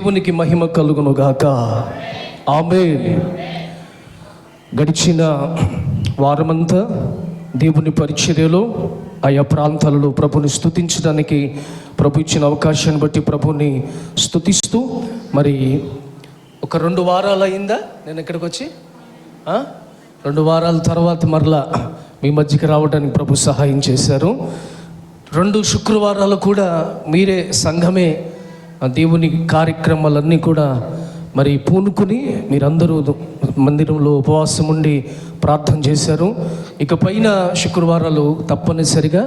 దేవునికి మహిమ కలుగును గాక. ఆమేన్. గడిచిన వారమంతా దేవుని పరిచర్యలో ఆయా ప్రాంతాలలో ప్రభుని స్తుతించడానికి ప్రభు ఇచ్చిన అవకాశాన్ని బట్టి ప్రభుని స్తుతిస్తూ మరి ఒక 2 వారాలు అయిందా నేను ఇక్కడికి వచ్చి 2 వారాల తర్వాత మరలా మీ మధ్యకి రావడానికి ప్రభు సహాయం చేశారు. 2 శుక్రవారాలు కూడా మీరే సంఘమే దేవుని కార్యక్రమాలన్నీ కూడా మరి పూనుకుని మీరందరూ మందిరంలో ఉపవాసం ఉండి ప్రార్థన చేశారు. ఇక పైన శుక్రవారాలు తప్పనిసరిగా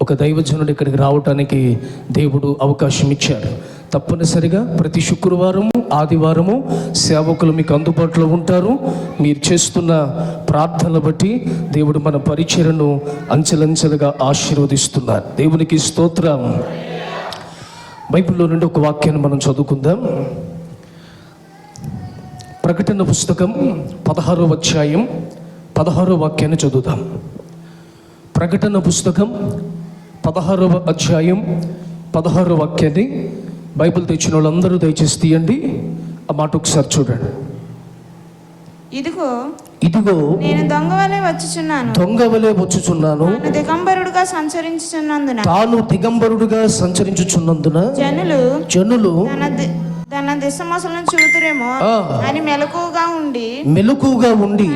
ఒక దైవజనుడు ఇక్కడికి రావడానికి దేవుడు అవకాశం ఇచ్చారు. తప్పనిసరిగా ప్రతి శుక్రవారము ఆదివారము సేవకులు మీకు అందుబాటులో ఉంటారు. మీరు చేస్తున్న ప్రార్థనలు బట్టి దేవుడు మన పరిచర్యను అంచెలంచెలుగా ఆశీర్వదిస్తున్నారు. దేవునికి స్తోత్రం. బైబిల్లో నుండి ఒక వాక్యాన్ని మనం చదువుకుందాం. ప్రకటన పుస్తకం 16వ అధ్యాయం 16వ వాక్యాన్ని చదువుదాం. ప్రకటన పుస్తకం 16వ అధ్యాయం 16వ వాక్యాన్ని బైబిల్ తెచ్చిన వాళ్ళందరూ దయచేసి తీయండి. ఆ మాట ఒకసారి చూడండి. ఇదిగో నేను దొంగ వలె వచ్చుచున్నాను. తాను దిగంబరుడుగా సంచరించుచున్నందున జనులు తన దిశమొసలను చూతురేమో అని మెలకుగా ఉండి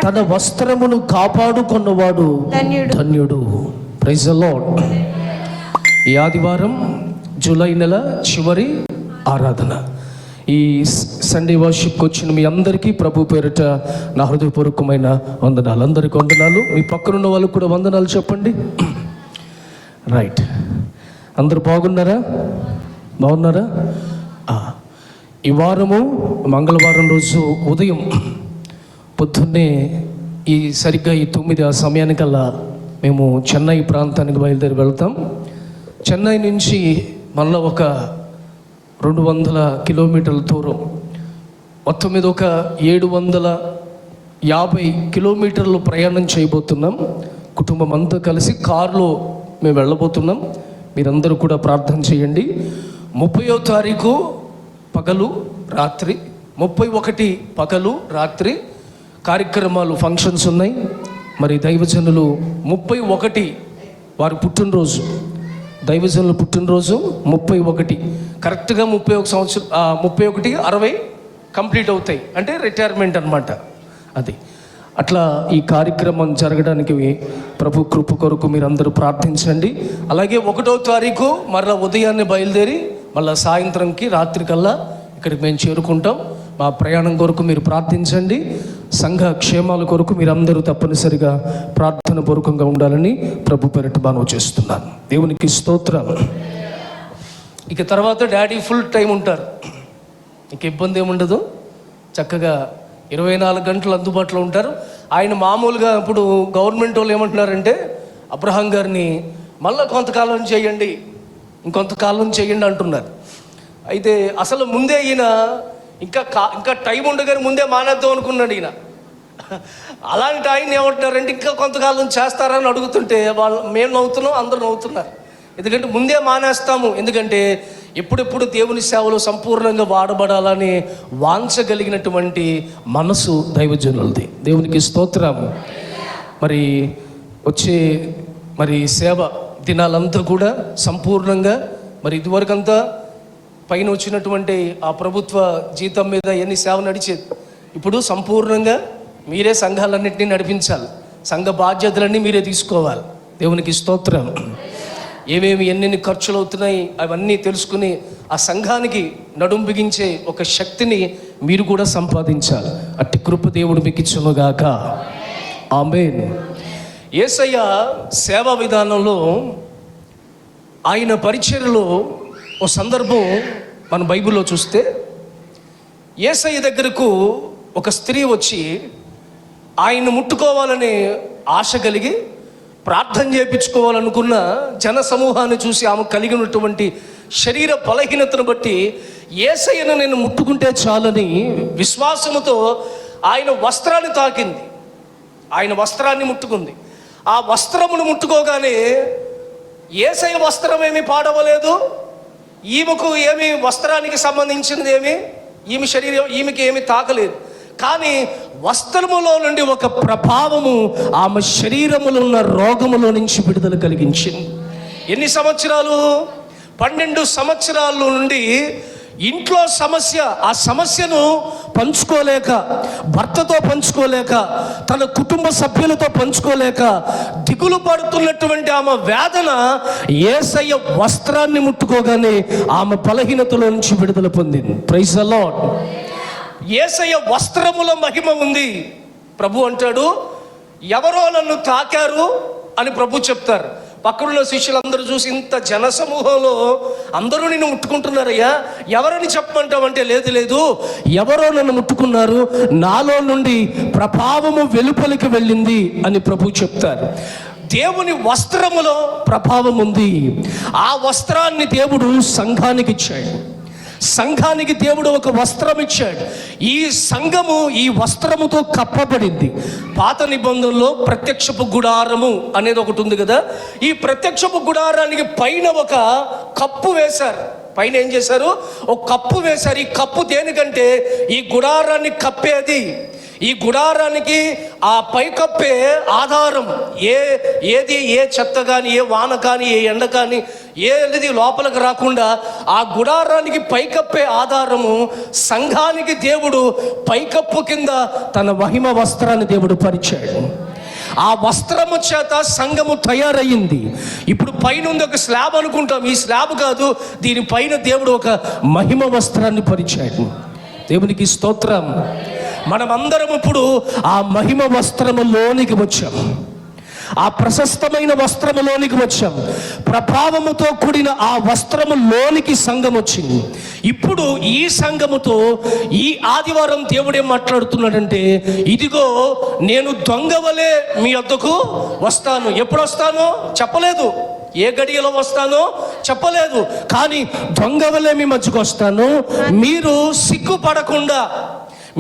తన వస్త్రమును కాపాడుకున్నవాడు ధన్యుడు. Praise the Lord. ఈ ఆదివారం జూలై నెల చివరి ఆరాధన. ఈ సండే వర్షిప్కి వచ్చిన మీ అందరికీ ప్రభు పేరిట నా హృదయపూర్వకమైన వందనాలు. అందరికీ వందనాలు. మీ పక్కనున్న వాళ్ళకు కూడా వందనాలు చెప్పండి. రైట్. అందరూ బాగున్నారా? ఈ వారము మంగళవారం రోజు ఉదయం పొద్దున్నే సరిగ్గా 9 ఆ సమయానికల్లా మేము చెన్నై ప్రాంతానికి బయలుదేరి వెళ్తాం. చెన్నై నుంచి మళ్ళీ ఒక 200 కిలోమీటర్ల దూరం, మొత్తం మీద ఒక 750 కిలోమీటర్లు ప్రయాణం చేయబోతున్నాం. కుటుంబం అంతా కలిసి కారులో మేము వెళ్ళబోతున్నాం. మీరందరూ కూడా ప్రార్థన చేయండి. 30వ తారీఖు పగలు రాత్రి, 31 పగలు రాత్రి కార్యక్రమాలు ఫంక్షన్స్ ఉన్నాయి. మరి దైవజనులు 31 వారి పుట్టినరోజు, దైవజనుల పుట్టినరోజు 31 కరెక్ట్గా 61 కంప్లీట్ అవుతాయి. అంటే రిటైర్మెంట్ అన్నమాట. అది అట్లా ఈ కార్యక్రమం జరగడానికి ప్రభు కృప కొరకు మీరు అందరూ ప్రార్థించండి. అలాగే 1వ తారీఖు మరలా ఉదయాన్నే బయలుదేరి మళ్ళీ సాయంత్రంకి రాత్రికల్లా ఇక్కడికి మేము చేరుకుంటాం. మా ప్రయాణం కొరకు మీరు ప్రార్థించండి. సంఘ క్షేమాల కొరకు మీరందరూ తప్పనిసరిగా ప్రార్థన పూర్వకంగా ఉండాలని ప్రభు పేరిట మనవి చేస్తున్నాను. దేవునికి స్తోత్రం. ఇక తర్వాత డాడీ ఫుల్ టైం ఉంటారు. ఇక ఇబ్బంది ఏముండదు. చక్కగా 24 గంటలు అందుబాటులో ఉంటారు. ఆయన మామూలుగా ఇప్పుడు గవర్నమెంట్ వాళ్ళు ఏమంటున్నారంటే అబ్రహాం గారిని మళ్ళీ కొంతకాలం చేయండి, ఇంకొంతకాలం చేయండి అంటున్నారు. అయితే అసలు ముందే ఈయన ఇంకా టైం ఉండగానే ముందే మానేద్దాం అనుకున్నాడు ఈయన. అలాంటి ఆయన ఏమంటున్నారంటే ఇంకా కొంతకాలం చేస్తారని అడుగుతుంటే మేము నవ్వుతున్నాం, అందరూ నవ్వుతున్నారు. ఎందుకంటే ముందే మానేస్తాము. ఎందుకంటే ఎప్పుడెప్పుడు దేవుని సేవలో సంపూర్ణంగా వాడబడాలని వాంఛగలిగినటువంటి మనసు దైవజనులది. దేవునికి స్తోత్రం. మరి వచ్చే సేవ దినాలంతా కూడా సంపూర్ణంగా మరి ఇదివరకంతా పైన వచ్చినటువంటి ఆ ప్రభుత్వ జీతం మీద ఎన్ని సేవ నడిచేది. ఇప్పుడు సంపూర్ణంగా మీరే సంఘాలన్నింటినీ నడిపించాలి. సంఘ బాధ్యతలన్నీ మీరే తీసుకోవాలి. దేవునికి స్తోత్రం. ఏమేమి ఎన్నెన్ని ఖర్చులు అవుతున్నాయి అవన్నీ తెలుసుకుని ఆ సంఘానికి నడుం బిగించే ఒక శక్తిని మీరు కూడా సంపాదించాలి. అట్టి కృప దేవుడు మీకు ఇచ్చునుగాక. ఆమేన్. యేసయ్య సేవా విధానంలో ఆయన పరిచర్యలో ఓ సందర్భం మన బైబిల్లో చూస్తే, యేసయ్య దగ్గరకు ఒక స్త్రీ వచ్చి ఆయన్ని ముట్టుకోవాలనే ఆశ కలిగి ప్రార్థన చేయించుకోవాలనుకున్న జన సమూహాన్ని చూసి ఆమె కలిగినటువంటి శరీర బలహీనతను బట్టి యేసయ్యను నేను ముట్టుకుంటే చాలని విశ్వాసముతో ఆయన వస్త్రాన్ని తాకింది. ఆయన వస్త్రాన్ని ముట్టుకుంది. ఆ వస్త్రమును ముట్టుకోగానే యేసయ్య వస్త్రం ఏమీ పాడవలేదు, ఈమెకు ఏమి వస్త్రానికి సంబంధించినది ఏమి, ఈమె శరీరం ఈమెకి ఏమి తాకలేదు. కానీ వస్త్రములో నుండి ఒక ప్రభావము ఆమె శరీరములో ఉన్న రోగములో నుంచి విడుదల కలిగించింది. ఎన్ని సంవత్సరాలు? 12 సంవత్సరాల నుండి ఇంట్లో సమస్య, ఆ సమస్యను పంచుకోలేక, భర్తతో పంచుకోలేక, తన కుటుంబ సభ్యులతో పంచుకోలేక దిగులు పడుతున్నటువంటి ఆమె వేదన యేసయ్య వస్త్రాన్ని ముట్టుకోగానే ఆమె బలహీనతలో నుంచి విడుదల పొందింది. Praise the Lord. యేసయ్య వస్త్రముల మహిమ ఉంది. ప్రభు అంటాడు, ఎవరో నన్ను తాకారు అని ప్రభు చెప్తారు. పక్కనున్న శిష్యులందరూ చూసి, ఇంత జనసమూహంలో అందరూ నిన్ను ముట్టుకుంటున్నారయ్యా, ఎవరని చెప్పమంటావంటే, లేదు ఎవరో నన్ను ముట్టుకున్నారు, నాలో నుండి ప్రభావము వెలుపలికి వెళ్ళింది అని ప్రభు చెప్తారు. దేవుని వస్త్రములో ప్రభావం ఉంది. ఆ వస్త్రాన్ని దేవుడు సంఘానికి ఇచ్చాడు. సంఘానికి దేవుడు ఒక వస్త్రం ఇచ్చాడు. ఈ సంఘము ఈ వస్త్రముతో కప్పబడింది. పాత నిబంధనలో ప్రత్యక్షపు గుడారము అనేది ఒకటి ఉంది కదా. ఈ ప్రత్యక్షపు గుడారానికి పైన ఒక కప్పు వేశారు. పైన ఏం చేశారు? ఒక కప్పు వేశారు. ఈ కప్పు దేనికంటే ఈ గుడారాన్ని కప్పేది. ఈ గుడారానికి ఆ పైకప్పే ఆధారం. ఏది ఏ చెత్త కానీ, ఏ వాన కానీ, ఏ ఎండ కానీ ఏది లోపలికి రాకుండా ఆ గుడారానికి పైకప్పే ఆధారము. సంఘానికి దేవుడు పైకప్పు కింద తన మహిమ వస్త్రాన్ని దేవుడు పరిచాడు. ఆ వస్త్రము చేత సంఘము తయారయ్యింది. ఇప్పుడు పైన ఉంది ఒక స్లాబ్ అనుకుంటాం, ఈ స్లాబ్ కాదు, దీనిపైన దేవుడు ఒక మహిమ వస్త్రాన్ని పరిచాడు. దేవునికి స్తోత్రం. మనమందరం ఇప్పుడు ఆ మహిమ వస్త్రములోనికి వచ్చాం. ఆ ప్రశస్తమైన వస్త్రములోనికి వచ్చాం. ప్రభావముతో కూడిన ఆ వస్త్రములోనికి సంఘం వచ్చింది. ఇప్పుడు ఈ సంఘముతో ఈ ఆదివారం దేవుడు ఏం మాట్లాడుతున్నాడంటే, ఇదిగో నేను దొంగవలే మీ వద్దకు వస్తాను. ఎప్పుడు వస్తానో చెప్పలేదు, ఏ గడియలో వస్తానో చెప్పలేదు, కానీ దొంగవలే మీ మధ్యకు వస్తాను. మీరు సిగ్గుపడకుండా,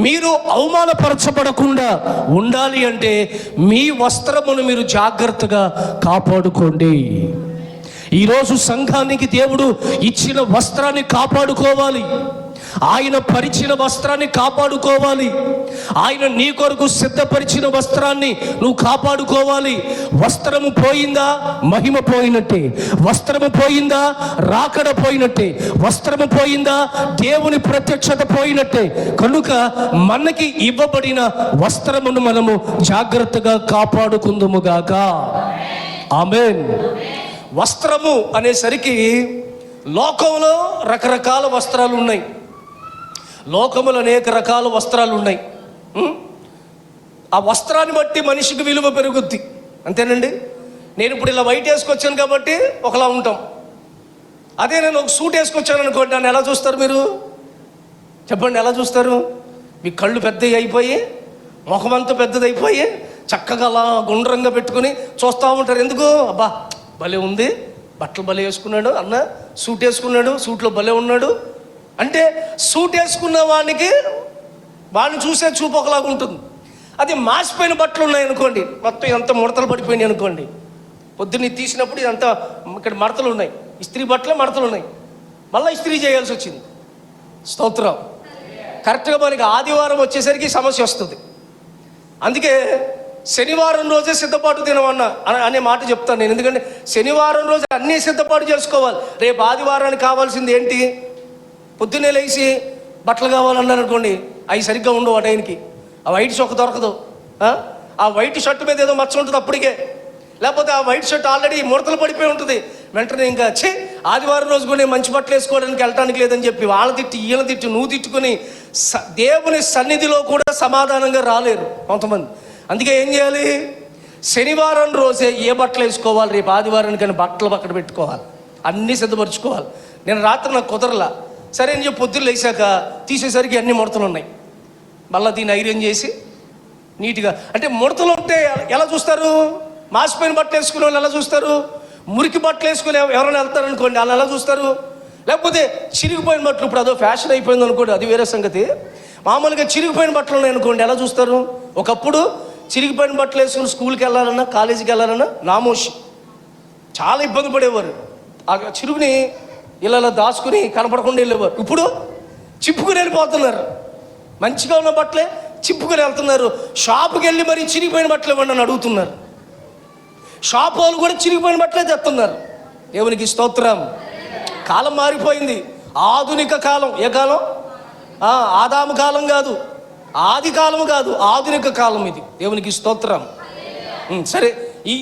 మీరు అవమానపరచబడకుండా ఉండాలి అంటే మీ వస్త్రమును మీరు జాగ్రత్తగా కాపాడుకోండి. ఈరోజు సంఘానికి దేవుడు ఇచ్చిన వస్త్రాన్ని కాపాడుకోవాలి. ఆయన పరిచిన వస్త్రాన్ని కాపాడుకోవాలి. ఆయన నీ కొరకు సిద్ధపరిచిన వస్త్రాన్ని నువ్వు కాపాడుకోవాలి. వస్త్రము పోయిందా మహిమ పోయినట్టే, వస్త్రము పోయిందా రాకడ పోయినట్టే, వస్త్రము పోయిందా దేవుని ప్రత్యక్షత పోయినట్టే. కనుక మనకి ఇవ్వబడిన వస్త్రమును మనము జాగ్రత్తగా కాపాడుకుందుముగాక. ఆమేన్. వస్త్రము అనేసరికి లోకంలో రకరకాల వస్త్రాలు ఉన్నాయి. లోకములు అనేక రకాల వస్త్రాలు ఉన్నాయి. ఆ వస్త్రాన్ని బట్టి మనిషికి విలువ పెరుగుద్ది. అంతేనండి. నేను ఇప్పుడు ఇలా వైట్ వేసుకొచ్చాను కాబట్టి ఒకలా ఉంటాం. అదే నేను ఒక సూట్ వేసుకొచ్చాను అనుకోండి, నన్ను ఎలా చూస్తారు మీరు? చెప్పండి, ఎలా చూస్తారు? మీ కళ్ళు పెద్దవి అయిపోయి, ముఖమంతా పెద్దదైపోయి, చక్కగా అలా గుండ్రంగా పెట్టుకుని చూస్తూ ఉంటారు. ఎందుకు? అబ్బా భలే ఉంది, బట్టలు భలే వేసుకున్నాడు అన్న, సూట్ వేసుకున్నాడు, సూట్లో భలే ఉన్నాడు అంటే, సూట్ వేసుకున్న వాడిని చూసే చూపు ఒకలాగా ఉంటుంది. అది మాసిపోయిన బట్టలు ఉన్నాయనుకోండి, మొత్తం ఎంత ముడతలు పడిపోయినాయి అనుకోండి, పొద్దున్నే తీసినప్పుడు ఇదంతా ఇక్కడ మడతలు ఉన్నాయి, ఇస్త్రీ బట్టలే మడతలు ఉన్నాయి, మళ్ళీ ఇస్త్రీ చేయాల్సి వచ్చింది. స్తోత్రం. కరెక్ట్గా మనకి ఆదివారం వచ్చేసరికి సమస్య వస్తుంది. అందుకే శనివారం రోజే సిద్ధపాటు దినం అనే మాట చెప్తాను నేను. ఎందుకంటే శనివారం రోజు అన్నీ సిద్ధపాటు చేసుకోవాలి. రేపు ఆదివారానికి కావాల్సింది ఏంటి? పొద్దున్నే లేచి బట్టలు కావాలన్నారు అనుకోండి, అవి సరిగ్గా ఉండవు. ఆ టైంకి ఆ వైట్ చొక్క దొరకదు. ఆ వైట్ షర్ట్ మీద ఏదో మచ్చ ఉంటుంది అప్పటికే, లేకపోతే ఆ వైట్ షర్ట్ ఆల్రెడీ ముడతలు పడిపోయి ఉంటుంది. వెంటనే ఇంకా ఆదివారం రోజు కూడా మంచి బట్టలు వేసుకోవడానికి వెళ్ళటానికి లేదని చెప్పి వాళ్ళ తిట్టి ఈయన తిట్టి నువ్వు తిట్టుకుని దేవుని సన్నిధిలో కూడా సమాధానంగా రాలేరు కొంతమంది. అందుకే ఏం చేయాలి? శనివారం రోజే ఏ బట్టలు వేసుకోవాలి, రేపు ఆదివారానికని బట్టలు పక్కన పెట్టుకోవాలి, అన్నీ సిద్ధపరచుకోవాలి. నేను రాత్రి నాకు కుదరలా, సరే అని చెప్పి పొద్దున్న లేచాక తీసేసరికి అన్ని ముడతలు ఉన్నాయి. మళ్ళీ దీన్ని ఐరన్ చేసి నీట్గా, అంటే ముడతలు ఉంటే ఎలా చూస్తారు? మాసిపోయిన బట్టలు వేసుకునే వాళ్ళు ఎలా చూస్తారు? మురికి బట్టలు వేసుకుని ఎవరైనా వెళ్తారు అనుకోండి, వాళ్ళు ఎలా చూస్తారు? లేకపోతే చిరిగిపోయిన బట్టలు, ఇప్పుడు అదో ఫ్యాషన్ అయిపోయింది అనుకోండి, అది వేరే సంగతి. మామూలుగా చిరిగిపోయిన బట్టలు ఉన్నాయి అనుకోండి, ఎలా చూస్తారు? ఒకప్పుడు చిరిగిపోయిన బట్టలు వేసుకుని స్కూల్కి వెళ్ళాలన్నా, కాలేజీకి వెళ్ళాలన్నా నామోషి, చాలా ఇబ్బంది పడేవారు. ఆ చిరుగుని ఇలా దాచుకుని కనపడకుండా వెళ్ళేవారు. ఇప్పుడు చింపుకుని వెళ్ళిపోతున్నారు. మంచిగా ఉన్న బట్టలే చింపుకుని వెళ్తున్నారు. షాపుకి వెళ్ళి మరి చిరిగిపోయిన బట్టలు ఇవ్వండి అని అడుగుతున్నారు. షాపు వాళ్ళు కూడా చిరిగిపోయిన బట్టలే తెస్తున్నారు. దేవునికి స్తోత్రం. కాలం మారిపోయింది. ఆధునిక కాలం. ఏ కాలం? ఆదాము కాలం కాదు, ఆది కాలం కాదు, ఆధునిక కాలం ఇది. దేవునికి స్తోత్రం. సరే,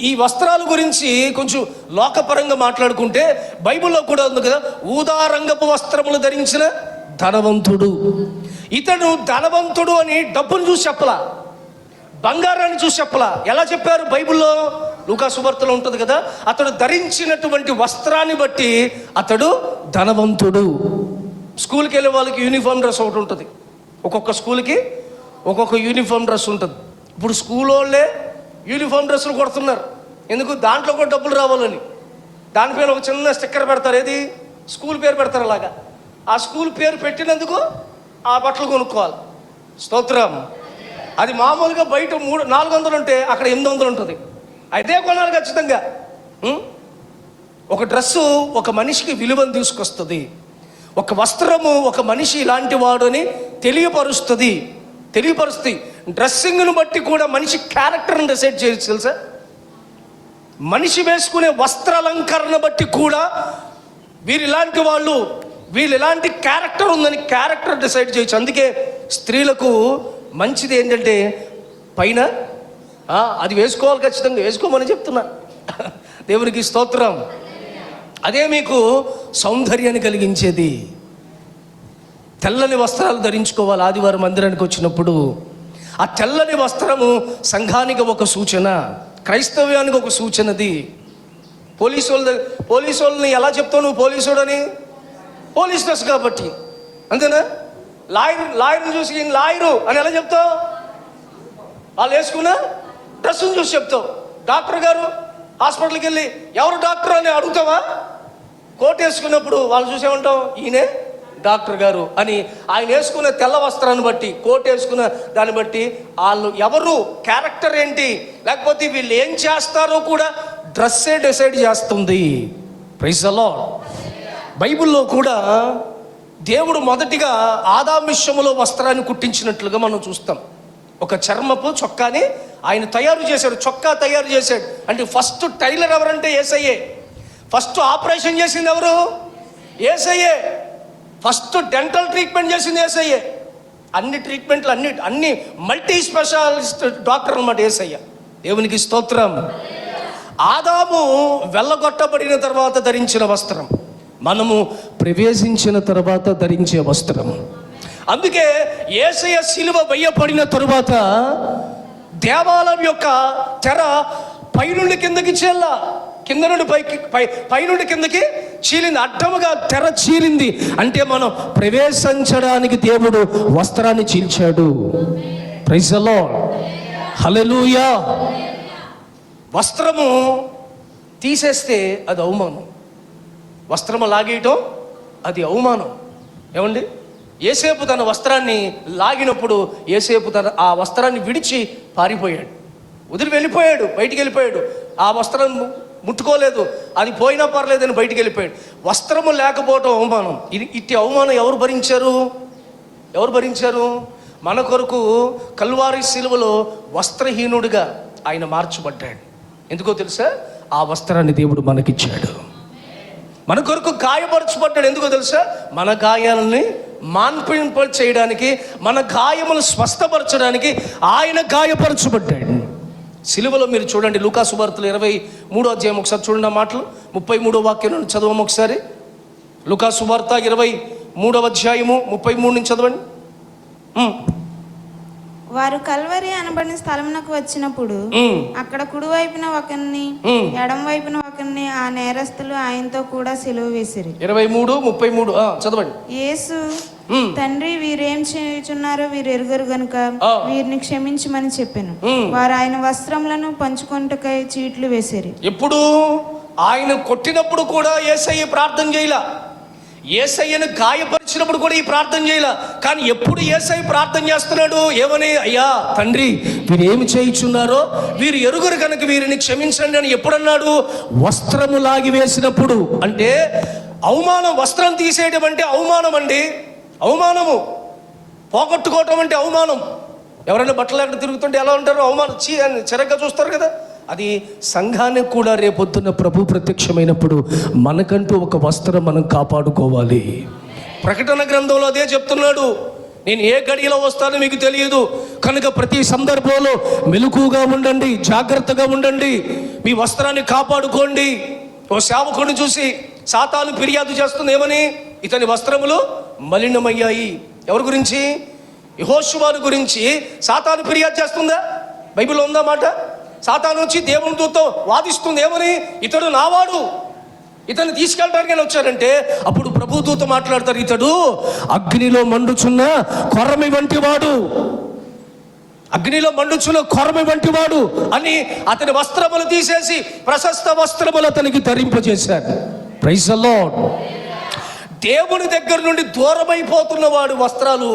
ఈ వస్త్రాల గురించి కొంచెం లోకపరంగా మాట్లాడుకుంటే బైబిల్లో కూడా ఉంది కదా, ఊదారంగపు వస్త్రములు ధరించిన ధనవంతుడు. ఇతడు ధనవంతుడు అని డబ్బును చూసి చెప్పలా, బంగారాన్ని చూసి చెప్పలా. ఎలా చెప్పారు బైబిల్లో? లూకా సువార్తలో ఉంటుంది కదా, అతడు ధరించినటువంటి వస్త్రాన్ని బట్టి అతడు ధనవంతుడు. స్కూల్కి వెళ్ళే వాళ్ళకి యూనిఫామ్ డ్రెస్ ఒకటి ఉంటుంది. ఒక్కొక్క స్కూల్కి ఒక్కొక్క యూనిఫామ్ డ్రెస్ ఉంటుంది. ఇప్పుడు స్కూల్ వాళ్ళే యూనిఫామ్ డ్రెస్సులు కొడుతున్నారు. ఎందుకు? దాంట్లో కూడా డబ్బులు రావాలని. దానిపైన ఒక చిన్న స్టిక్కర్ పెడతారు. ఏది? స్కూల్ పేరు పెడతారు. అలాగా ఆ స్కూల్ పేరు పెట్టినందుకు ఆ బట్టలు కొనుక్కోవాలి. స్తోత్రం. అది మామూలుగా బయట 400 ఉంటే అక్కడ 800 ఉంటుంది. అయితే కొనాలి ఖచ్చితంగా. ఒక డ్రెస్సు ఒక మనిషికి విలువను తీసుకొస్తుంది. ఒక వస్త్రము ఒక మనిషి ఇలాంటి వాడు అని తెలియపరుస్తుంది. డ్రెస్సింగ్ను బట్టి కూడా మనిషి క్యారెక్టర్ని డిసైడ్ చేయొచ్చు తెలుసా? మనిషి వేసుకునే వస్త్రాలంకరణ బట్టి కూడా వీరు ఇలాంటి వాళ్ళు, వీళ్ళు ఇలాంటి క్యారెక్టర్ ఉందని క్యారెక్టర్ డిసైడ్ చేయొచ్చు. అందుకే స్త్రీలకు మంచిది ఏంటంటే పైన అది వేసుకోవాలి, ఖచ్చితంగా వేసుకోమని చెప్తున్నా. దేవునికి స్తోత్రం. అదే మీకు సౌందర్యాన్ని కలిగించేది. తెల్లని వస్త్రాలు ధరించుకోవాలి. ఆదివారం మందిరానికి వచ్చినప్పుడు ఆ తెల్లని వస్త్రము సంఘానికి ఒక సూచన, క్రైస్తవ్యానికి ఒక సూచనది. పోలీసు వాళ్ళని ఎలా చెప్తావు నువ్వు పోలీసుడని? పోలీస్ డ్రెస్ కాబట్టి, అంతేనా? లాయర్ని చూసి లాయరు అని ఎలా చెప్తావు? వాళ్ళు వేసుకున్న డ్రెస్సును చూసి చెప్తావు. డాక్టర్ గారు హాస్పిటల్కి వెళ్ళి ఎవరు డాక్టర్ అని అడుగుతావా? కోట్ వేసుకున్నప్పుడు వాళ్ళు చూసేమంటాం, ఈయనే డాక్టర్ గారు అని. ఆయన వేసుకున్న తెల్ల వస్త్రాన్ని బట్టి, కోట్ వేసుకున్న దాన్ని బట్టి వాళ్ళు ఎవరు, క్యారెక్టర్ ఏంటి, లేకపోతే వీళ్ళు ఏం చేస్తారో కూడా డ్రెస్సే డిసైడ్ చేస్తుంది. Praise the Lord. బైబిల్లో కూడా దేవుడు మొదటిగా ఆదాము విషయంలో వస్త్రాన్ని కుట్టించినట్లుగా మనం చూస్తాం. ఒక చర్మపు చొక్కాని ఆయన తయారు చేశాడు. చొక్కా తయారు చేశాడు. అంటే ఫస్ట్ టైలర్ ఎవరంటే యేసయ్యే. ఫస్ట్ ఆపరేషన్ చేసింది ఎవరు? యేసయ్యే. ఫస్ట్ డెంటల్ ట్రీట్మెంట్ చేసింది యేసయ్యే. అన్ని ట్రీట్మెంట్లు అన్ని మల్టీ స్పెషాలిస్ట్ డాక్టర్ అన్నమాట యేసయ్య. దేవునికి స్తోత్రం. ఆదాము వెళ్ళగొట్టబడిన తర్వాత ధరించిన వస్త్రం, మనము ప్రవేశించిన తర్వాత ధరించే వస్త్రం. అందుకే యేసయ్య శిలువ వేయబడిన తరువాత దేవాలయం యొక్క తెర పైనుండి కిందకి కింద నుండి పైనుండి కిందకి చీలింది. అడ్డముగా తెర చీలింది. అంటే మనం ప్రవేశించడానికి దేవుడు వస్త్రాన్ని చీల్చాడు. Praise the lord. హల్లెలూయా. వస్త్రము తీసేస్తే అది అవమానం. వస్త్రము లాగేయటం అది అవమానం. ఏమండి? యేసేపు తన వస్త్రాన్ని లాగినప్పుడు యేసేపు ఆ వస్త్రాన్ని విడిచి పారిపోయాడు, వదిలి వెళ్ళిపోయాడు, బయటికి వెళ్ళిపోయాడు. ఆ వస్త్రం ముట్టుకోలేదు, అది పోయినా పర్లేదని బయటికి వెళ్ళిపోయాడు. వస్త్రము లేకపోవటం అవమానం. ఇట్టి అవమానం ఎవరు భరించారు? మన కొరకు కల్వారి శిలువలో వస్త్రహీనుడిగా ఆయన మార్చబడ్డాడు. ఎందుకో తెలుసా? ఆ వస్త్రాన్ని దేవుడు మనకిచ్చాడు. మన కొరకు గాయపరచబడ్డాడు. ఎందుకో తెలుసా? మన గాయాలని మాన్పింప చేయడానికి, మన గాయములు స్వస్థపరచడానికి ఆయన గాయపరచబడ్డాడు సిలువలో. మీరు చూడండి, లూకా సువార్తలు 23వ అధ్యాయం ఒకసారి చూడండి. ఆ మాటలు 33వ వాక్యం నుండి చదవము ఒకసారి. లూకా సువార్త 23వ అధ్యాయము 33 నుంచి చదవండి. వారు కల్వరి అనబడిన స్థలమునకు వచ్చినప్పుడు అక్కడ కుడి వైపున ఒకరిని, ఎడం వైపున ఒకరిని ఆ నేరస్తులు ఆయనతో కూడా సిలువ వేసిరి. 23, 33 చదవండి. యేసు, తండ్రి, వీరేం చేయుచున్నారో వీరు ఎరుగరు గనుక వీరిని క్షమించమని చెప్పాను. వారు ఆయన వస్త్రములను పంచుకొనుటకై చీట్లు వేసిరి. ఎప్పుడు ఆయన కొట్టినప్పుడు కూడా యేసయ్య ప్రార్థన చేయలా, యేసయ్యను గాయపరిచినప్పుడు కూడా ఈ ప్రార్థన చేయాల. కానీ ఎప్పుడు యేసయ్య ప్రార్థన చేస్తున్నాడు? ఏమని? అయ్యా తండ్రి, వీరు ఏమి చేయుచున్నారో వీరు ఎరుగరు కనుక వీరిని క్షమించండి అని ఎప్పుడన్నాడు? వస్త్రము లాగి వేసినప్పుడు. అంటే అవమానం, వస్త్రం తీసేయడం అంటే అవమానం అండి. అవమానము. పోగొట్టుకోవటం అంటే అవమానం. ఎవరైనా బట్టలు ఎక్కడ తిరుగుతుంటే ఎలా ఉంటారు? అవమానం, చీ అని చిరగ్గా చూస్తారు కదా. అది సంఘానికి కూడా రేపొద్దున ప్రభు ప్రత్యక్షమైనప్పుడు మనకంటూ ఒక వస్త్రం మనం కాపాడుకోవాలి. ప్రకటన గ్రంథంలో అదే చెప్తున్నాడు. నేను ఏ గడియలో వస్తానో మీకు తెలియదు కనుక ప్రతి సందర్భంలో మెలకుగా ఉండండి, జాగ్రత్తగా ఉండండి, మీ వస్త్రాన్ని కాపాడుకోండి. ఓ సేవకుడిని చూసి సాతాను ఫిర్యాదు చేస్తుంది, ఏమని? ఇతని వస్త్రములు మలినమయ్యాయి. ఎవరి గురించి? యెహోషువ గురించి సాతాను ఫిర్యాదు చేస్తుందా? బైబిల్లో ఉందా మాట? సాతాను వచ్చి దేవునితో వాదిస్తుంది, ఏమని? ఇతడు నావాడు, ఇతన్ని తీసుకెళ్ళడానికి వచ్చారంటే అప్పుడు ప్రభుదూత మాట్లాడతారు, ఇతడు అగ్నిలో మండుచున్న కొరమి వంటివాడు, అగ్నిలో మండుచున్న కొరమి వంటివాడు అని అతని వస్త్రములు తీసేసి ప్రశస్త వస్త్రములు అతనికి ధరింపజేశారు. Praise the lord. దేవుని దగ్గర నుండి దూరమైపోతున్న వాడు వస్త్రాలు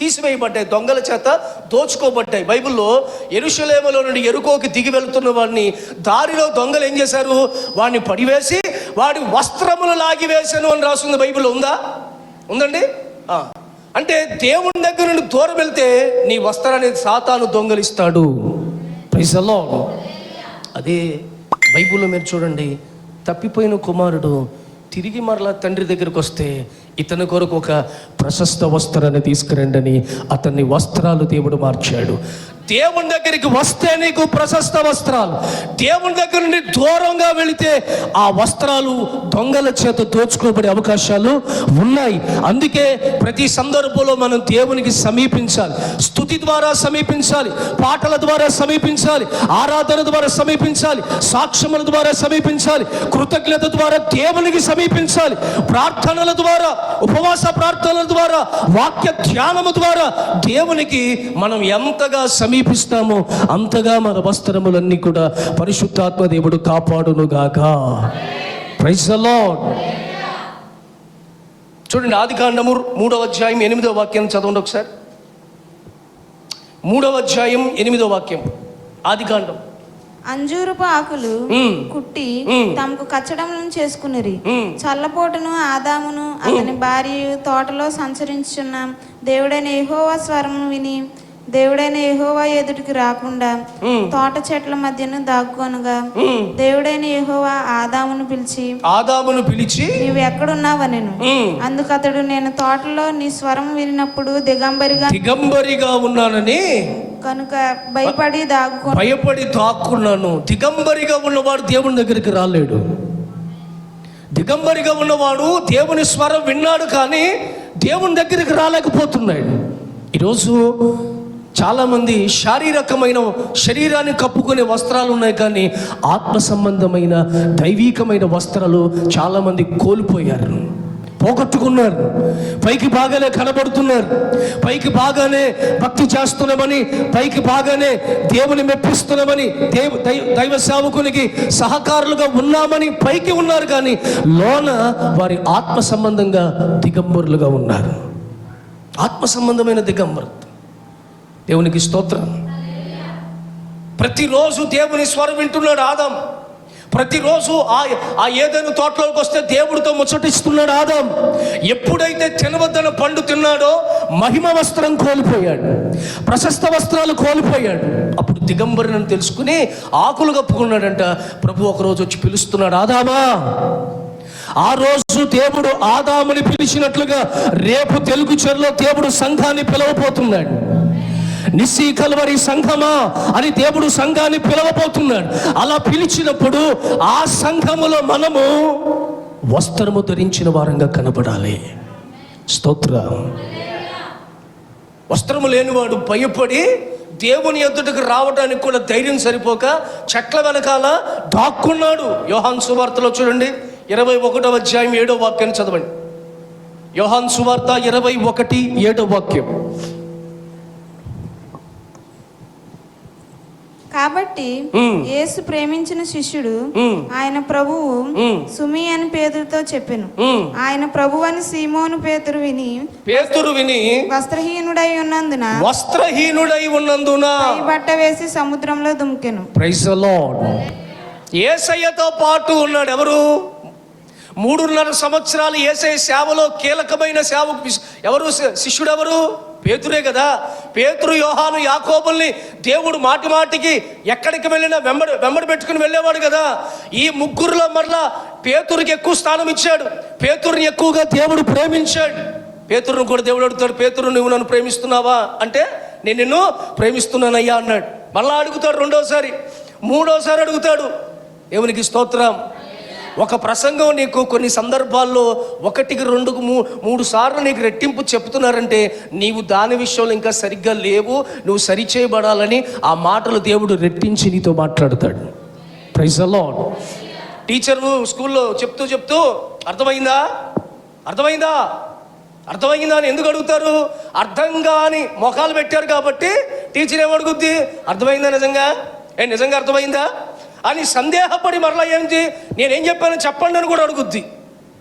తీసివేయబడ్డాయి, దొంగల చేత దోచుకోబడ్డాయి. బైబిల్లో యెరూషలేములో నుండి యెరికోకి దిగి వెళుతున్న వాడిని దారిలో దొంగలు ఏం చేశారు? వాడిని పడివేసి వాడి వస్త్రములు లాగివేశాను అని రాస్తుంది. బైబిల్లో ఉందా? ఉందండి. అంటే దేవుని దగ్గర నుండి దూరం వెళ్తే నీ వస్త్రాన్ని సాతాను దొంగలిస్తాడు. Praise the lord. అదే బైబిల్లో మీరు చూడండి, తప్పిపోయిన కుమారుడు తిరిగి మరలా తండ్రి దగ్గరకు వస్తే ఇతని కొరకు ఒక ప్రశస్త వస్త్రాన్ని తీసుకురండి అని అతన్ని వస్త్రాలు దేవుడు మార్చాడు. దేవుని దగ్గరికి వస్తే నీకు ప్రశస్త వస్త్రాలు, దేవుని దగ్గర నుండి దూరంగా వెళితే ఆ వస్త్రాలు దొంగల చేత దోచుకోబడే అవకాశాలు ఉన్నాయి. అందుకే ప్రతి సందర్భంలో మనం దేవునికి సమీపించాలి. స్తుతి ద్వారా సమీపించాలి, పాటల ద్వారా సమీపించాలి, ఆరాధన ద్వారా సమీపించాలి, సాక్ష్యముల ద్వారా సమీపించాలి, కృతజ్ఞత ద్వారా దేవునికి సమీపించాలి, ప్రార్థనల ద్వారా, ఉపవాస ప్రార్థనల ద్వారా, వాక్య ధ్యానము ద్వారా దేవునికి మనం ఎంతగా సమీపిస్తామో అంతగా మన వస్త్రములన్నీ కూడా పరిశుద్ధాత్మ దేవుడు కాపాడునుగాక. Praise the lord. చూడండి, ఆదికాండము 3వ అధ్యాయం 8వ వాక్యం చదవండి ఒకసారి. 3వ అధ్యాయం 8వ వాక్యం. ఆదికాండం. అంజూరపు ఆకులు కుట్టి తమకు కచ్చడములను చేసుకునిరి. చల్లపోటును ఆదామును అతని భార్య తోటలో సంచరించుచున్న దేవుడైన యెహోవా స్వరమును విని దేవుడైన యెహోవా ఎదుటికి రాకుండా తోట చెట్ల మధ్యను దాక్కొనగా దేవుడైన యెహోవా ఆదామును పిలిచి నీవు ఎక్కడున్నావనెను. అందుకు అతడు, నేను తోటలో నీ స్వరం వినినప్పుడు దిగంబరిగా ఉన్నానని కనుక భయపడి దాక్కున్నాను. దిగంబరిగా ఉన్నవాడు దేవుని దగ్గరికి రాలేడు. దిగంబరిగా ఉన్నవాడు దేవుని స్వరం విన్నాడు కానీ దేవుని దగ్గరికి రాలేకపోతున్నాడు. ఈరోజు చాలామంది శారీరకమైన శరీరాన్ని కప్పుకునే వస్త్రాలు ఉన్నాయి కానీ ఆత్మ సంబంధమైన దైవీకమైన వస్త్రాలు చాలామంది కోల్పోయారు, పోగొట్టుకున్నారు. పైకి బాగానే కనబడుతున్నారు, పైకి బాగానే భక్తి చేస్తున్నామని, పైకి బాగానే దేవుని మెప్పిస్తున్నామని, దైవ సేవకునికి సహకారులుగా ఉన్నామని పైకి ఉన్నారు కానీ లోన వారి ఆత్మ సంబంధంగా దిగంబరులుగా ఉన్నారు. ఆత్మ సంబంధమైన దిగంబరు. దేవునికి స్తోత్రం. ప్రతిరోజు దేవుని స్వరం వింటున్నాడు ఆదాం. ప్రతిరోజు ఆ ఏదైనా తోటలోకి వస్తే దేవుడితో ముచ్చటిస్తున్నాడు ఆదాం. ఎప్పుడైతే తినవద్దన పండు తిన్నాడో మహిమ వస్త్రం కోల్పోయాడు, ప్రశస్త వస్త్రాలు కోల్పోయాడు. అప్పుడు దిగంబరుని తెలుసుకుని ఆకులు కప్పుకున్నాడంట. ప్రభు ఒకరోజు వచ్చి పిలుస్తున్నాడు, ఆదామా. ఆ రోజు దేవుడు ఆదాముని పిలిచినట్లుగా రేపు తెలుగు చెరలో దేవుడు సంఘాన్ని పిలవబోతున్నాడు. నిస్సీ కల్వరి సంఘమా అని దేవుడు సంఘాన్ని పిలవబోతున్నాడు. అలా పిలిచినప్పుడు ఆ సంఘములో మనము వస్త్రము ధరించిన వారంగా కనబడాలి. స్తోత్రం. వస్త్రము లేనివాడు భయపడి దేవుని ఎదుటకు రావడానికి కూడా ధైర్యం సరిపోక చెట్ల వెనకాల దాక్కున్నాడు. యోహాను సువార్తలో చూడండి 21వ అధ్యాయం 7వ వాక్యాన్ని చదవండి. యోహాను సువార్త 21:7 వాక్యం. కాబట్టి యేసు ప్రేమించిన శిష్యుడు ఆయన ప్రభువు సుమి అని పేతురుతో చెప్పెను. ఆయన ప్రభువు అని సీమోను పేతురు విని వస్త్రహీనుడై ఉన్నందున బట్ట వేసి సముద్రంలో దుమికెను. Praise the Lord. యేసయ్యతో పాటు ఉన్నాడు ఎవరు? 3.5 సంవత్సరాలు యేసయ్య సేవలో కీలకమైన సేవకు ఎవరు శిష్యుడు? ఎవరు? పేతురే కదా. పేతురు, యోహాను, యాకోబుల్ని దేవుడు మాటి మాటికి ఎక్కడికి వెళ్ళినా వెంబడి పెట్టుకుని వెళ్ళేవాడు కదా. ఈ ముగ్గురులో మరలా పేతురుకి ఎక్కువ స్థానం ఇచ్చాడు. పేతురుని ఎక్కువగా దేవుడు ప్రేమించాడు. పేతురుని కూడా దేవుడు అడుగుతాడు, పేతురు నువ్వు నన్ను ప్రేమిస్తున్నావా అంటే నేను నిన్ను ప్రేమిస్తున్నానయ్యా అన్నాడు. మళ్ళా అడుగుతాడు, రెండోసారి, మూడోసారి అడుగుతాడు. దేవునికి స్తోత్రం. ఒక ప్రసంగం నీకు కొన్ని సందర్భాల్లో 1, 2, 3 సార్లు నీకు రెట్టింపు చెప్తున్నారంటే నీవు దాని విషయంలో ఇంకా సరిగ్గా లేవు, నువ్వు సరిచేయబడాలని ఆ మాటలు దేవుడు రెట్టించి నీతో మాట్లాడతాడు. Praise the lord. టీచరు స్కూల్లో చెప్తూ అర్థమైందా అని ఎందుకు అడుగుతారు? అర్థం కాని మొఖాలు పెట్టారు కాబట్టి టీచర్ ఏమడుగుద్ది? అర్థమైందా నిజంగా అర్థమైందా అని సందేహపడి మరలా ఏంటి నేనేం చెప్పానో చెప్పండి అని కూడా అడుగుద్ది,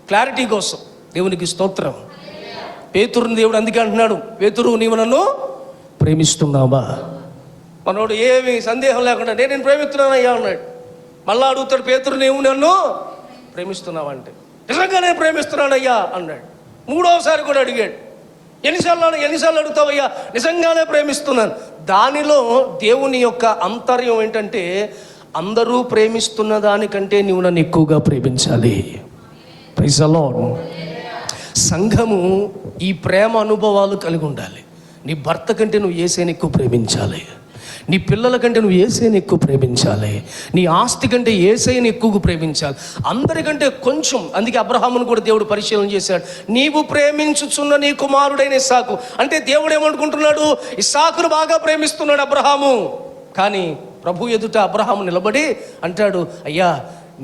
క్లారిటీ కోసం. దేవునికి స్తోత్రం. పేతురుని దేవుడు అందుకే అంటున్నాడు, పేతురు నీవు నన్ను ప్రేమిస్తున్నావా? మనోడు ఏమి సందేహం లేకుండా నేను ప్రేమిస్తున్నానయ్యా అన్నాడు. మళ్ళా అడుగుతాడు, పేతురు నీవు నన్ను ప్రేమిస్తున్నావా అంటే నిజంగా నేను ప్రేమిస్తున్నానయ్యా అన్నాడు. మూడోసారి కూడా అడిగాడు, ఎన్నిసార్లు అడుగుతావయ్యా? నిజంగానే ప్రేమిస్తున్నాను. దానిలో దేవుని యొక్క అంతర్యం ఏంటంటే అందరూ ప్రేమిస్తున్న దానికంటే నీవు నన్ను ఎక్కువగా ప్రేమించాలి. Praise the Lord. సంఘము ఈ ప్రేమ అనుభవాలు కలిగి ఉండాలి. నీ భర్త కంటే నువ్వు యేసుని ఎక్కువ ప్రేమించాలి. నీ పిల్లల కంటే నువ్వు యేసుని ఎక్కువ ప్రేమించాలి. నీ ఆస్తి కంటే యేసుని ఎక్కువగా ప్రేమించాలి. అందరికంటే కొంచెం. అందుకే అబ్రహామును కూడా దేవుడు పరిశీలన చేశాడు. నీవు ప్రేమించుచున్న నీ కుమారుడైన ఇస్సాకు అంటే దేవుడు ఏమనుకుంటున్నాడు? ఇస్సాకును బాగా ప్రేమిస్తున్నాడు అబ్రహాము. కానీ ప్రభు ఎదుట అబ్రహాము నిలబడి అంటాడు, అయ్యా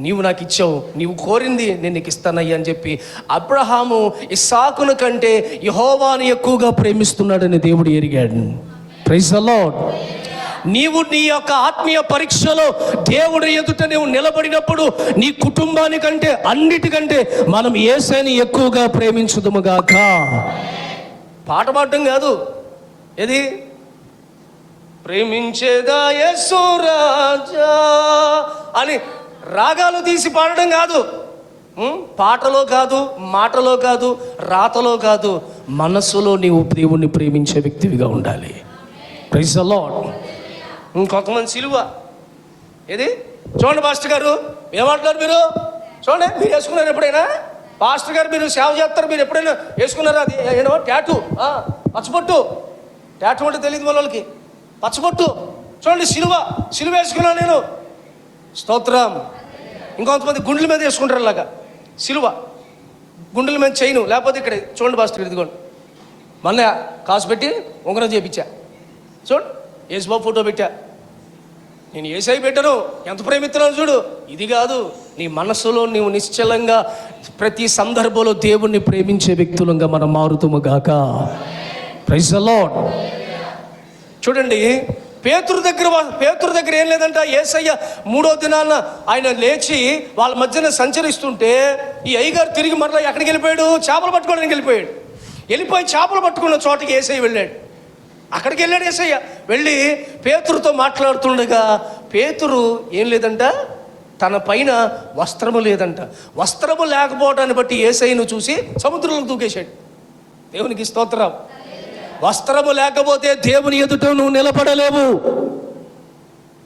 నీవు నాకు ఇచ్చావు, నీవు కోరింది నేను నీకు ఇస్తానయ్యా అని చెప్పి అబ్రహాము ఇస్సాకును కంటే యెహోవాను ఎక్కువగా ప్రేమిస్తున్నాడని దేవుడు ఎరిగాడు. Praise the lord. నీవు నీ యొక్క ఆత్మీయ పరీక్షలో దేవుడి ఎదుట నువ్వు నిలబడినప్పుడు నీ కుటుంబానికంటే అన్నిటికంటే మనం యేసుని ఎక్కువగా ప్రేమించుదుముగాక. పాట పాడటం కాదు, ఏది ప్రేమించేదా యేసు రాజా అని రాగాలు తీసి పాడడం కాదు, పాటలో కాదు, మాటలో కాదు, రాతలో కాదు, మనసులో నీవు దేవుణ్ణి ప్రేమించే వ్యక్తివిగా ఉండాలి. Praise the lord. ఇంకొంతమంది సిలువ ఏది చూడండి, పాస్టర్ గారు ఏమంటున్నారు మీరు? చూడండి, మీరు వేసుకున్నారు ఎప్పుడైనా? పాస్టర్ గారు మీరు సేవ చేస్తారు, మీరు ఎప్పుడైనా వేసుకున్నారా? అది ఏమో టాటూ, పచ్చబొట్టు. టాటూ అంటే తెలియదు వాళ్ళకి. పచ్చబొట్టు చూడండి, సిలువ వేసుకున్నాను నేను. స్తోత్రం. ఇంకొంతమంది గుండెల మీద వేసుకుంటారు అలాగా సిలువ, గుండెల మీద చైను, లేకపోతే ఇక్కడ చూడండి పాస్టర్ ఇదిగోండి, మొన్న కాసు పెట్టి ఉంగరం చేయించా. చూడు, యేసుబాబు ఫోటో పెట్టా. నేను యేసయ్య పెట్టను, ఎంత ప్రేమిస్తున్నాను చూడు. ఇది కాదు, నీ మనస్సులో నీవు నిశ్చలంగా ప్రతి సందర్భంలో దేవుణ్ణి ప్రేమించే వ్యక్తులంగా మనం మారుతాము గాక. Praise the lord. చూడండి, పేతురు దగ్గర ఏం లేదంట. యేసయ్య 3వ దినాన ఆయన లేచి వాళ్ళ మధ్యన సంచరిస్తుంటే ఈ అయ్యగారు తిరిగి మరలా ఎక్కడికి వెళ్ళిపోయాడు? చేపలు పట్టుకోవడానికి వెళ్ళిపోయి చేపలు పట్టుకున్న చోటకి యేసయ్య వెళ్ళాడు. అక్కడికి వెళ్ళాడు యేసయ్య. వెళ్ళి పేతురుతో మాట్లాడుతుండగా పేతురు ఏం లేదంట, తన పైన వస్త్రము లేదంట. వస్త్రము లేకపోవటాన్ని బట్టి యేసయ్యను చూసి సముద్రంలో దూకేశాడు. దేవునికి స్తోత్రం. వస్త్రము లేకపోతే దేవుని ఎదుట నువ్వు నిలబడలేవు.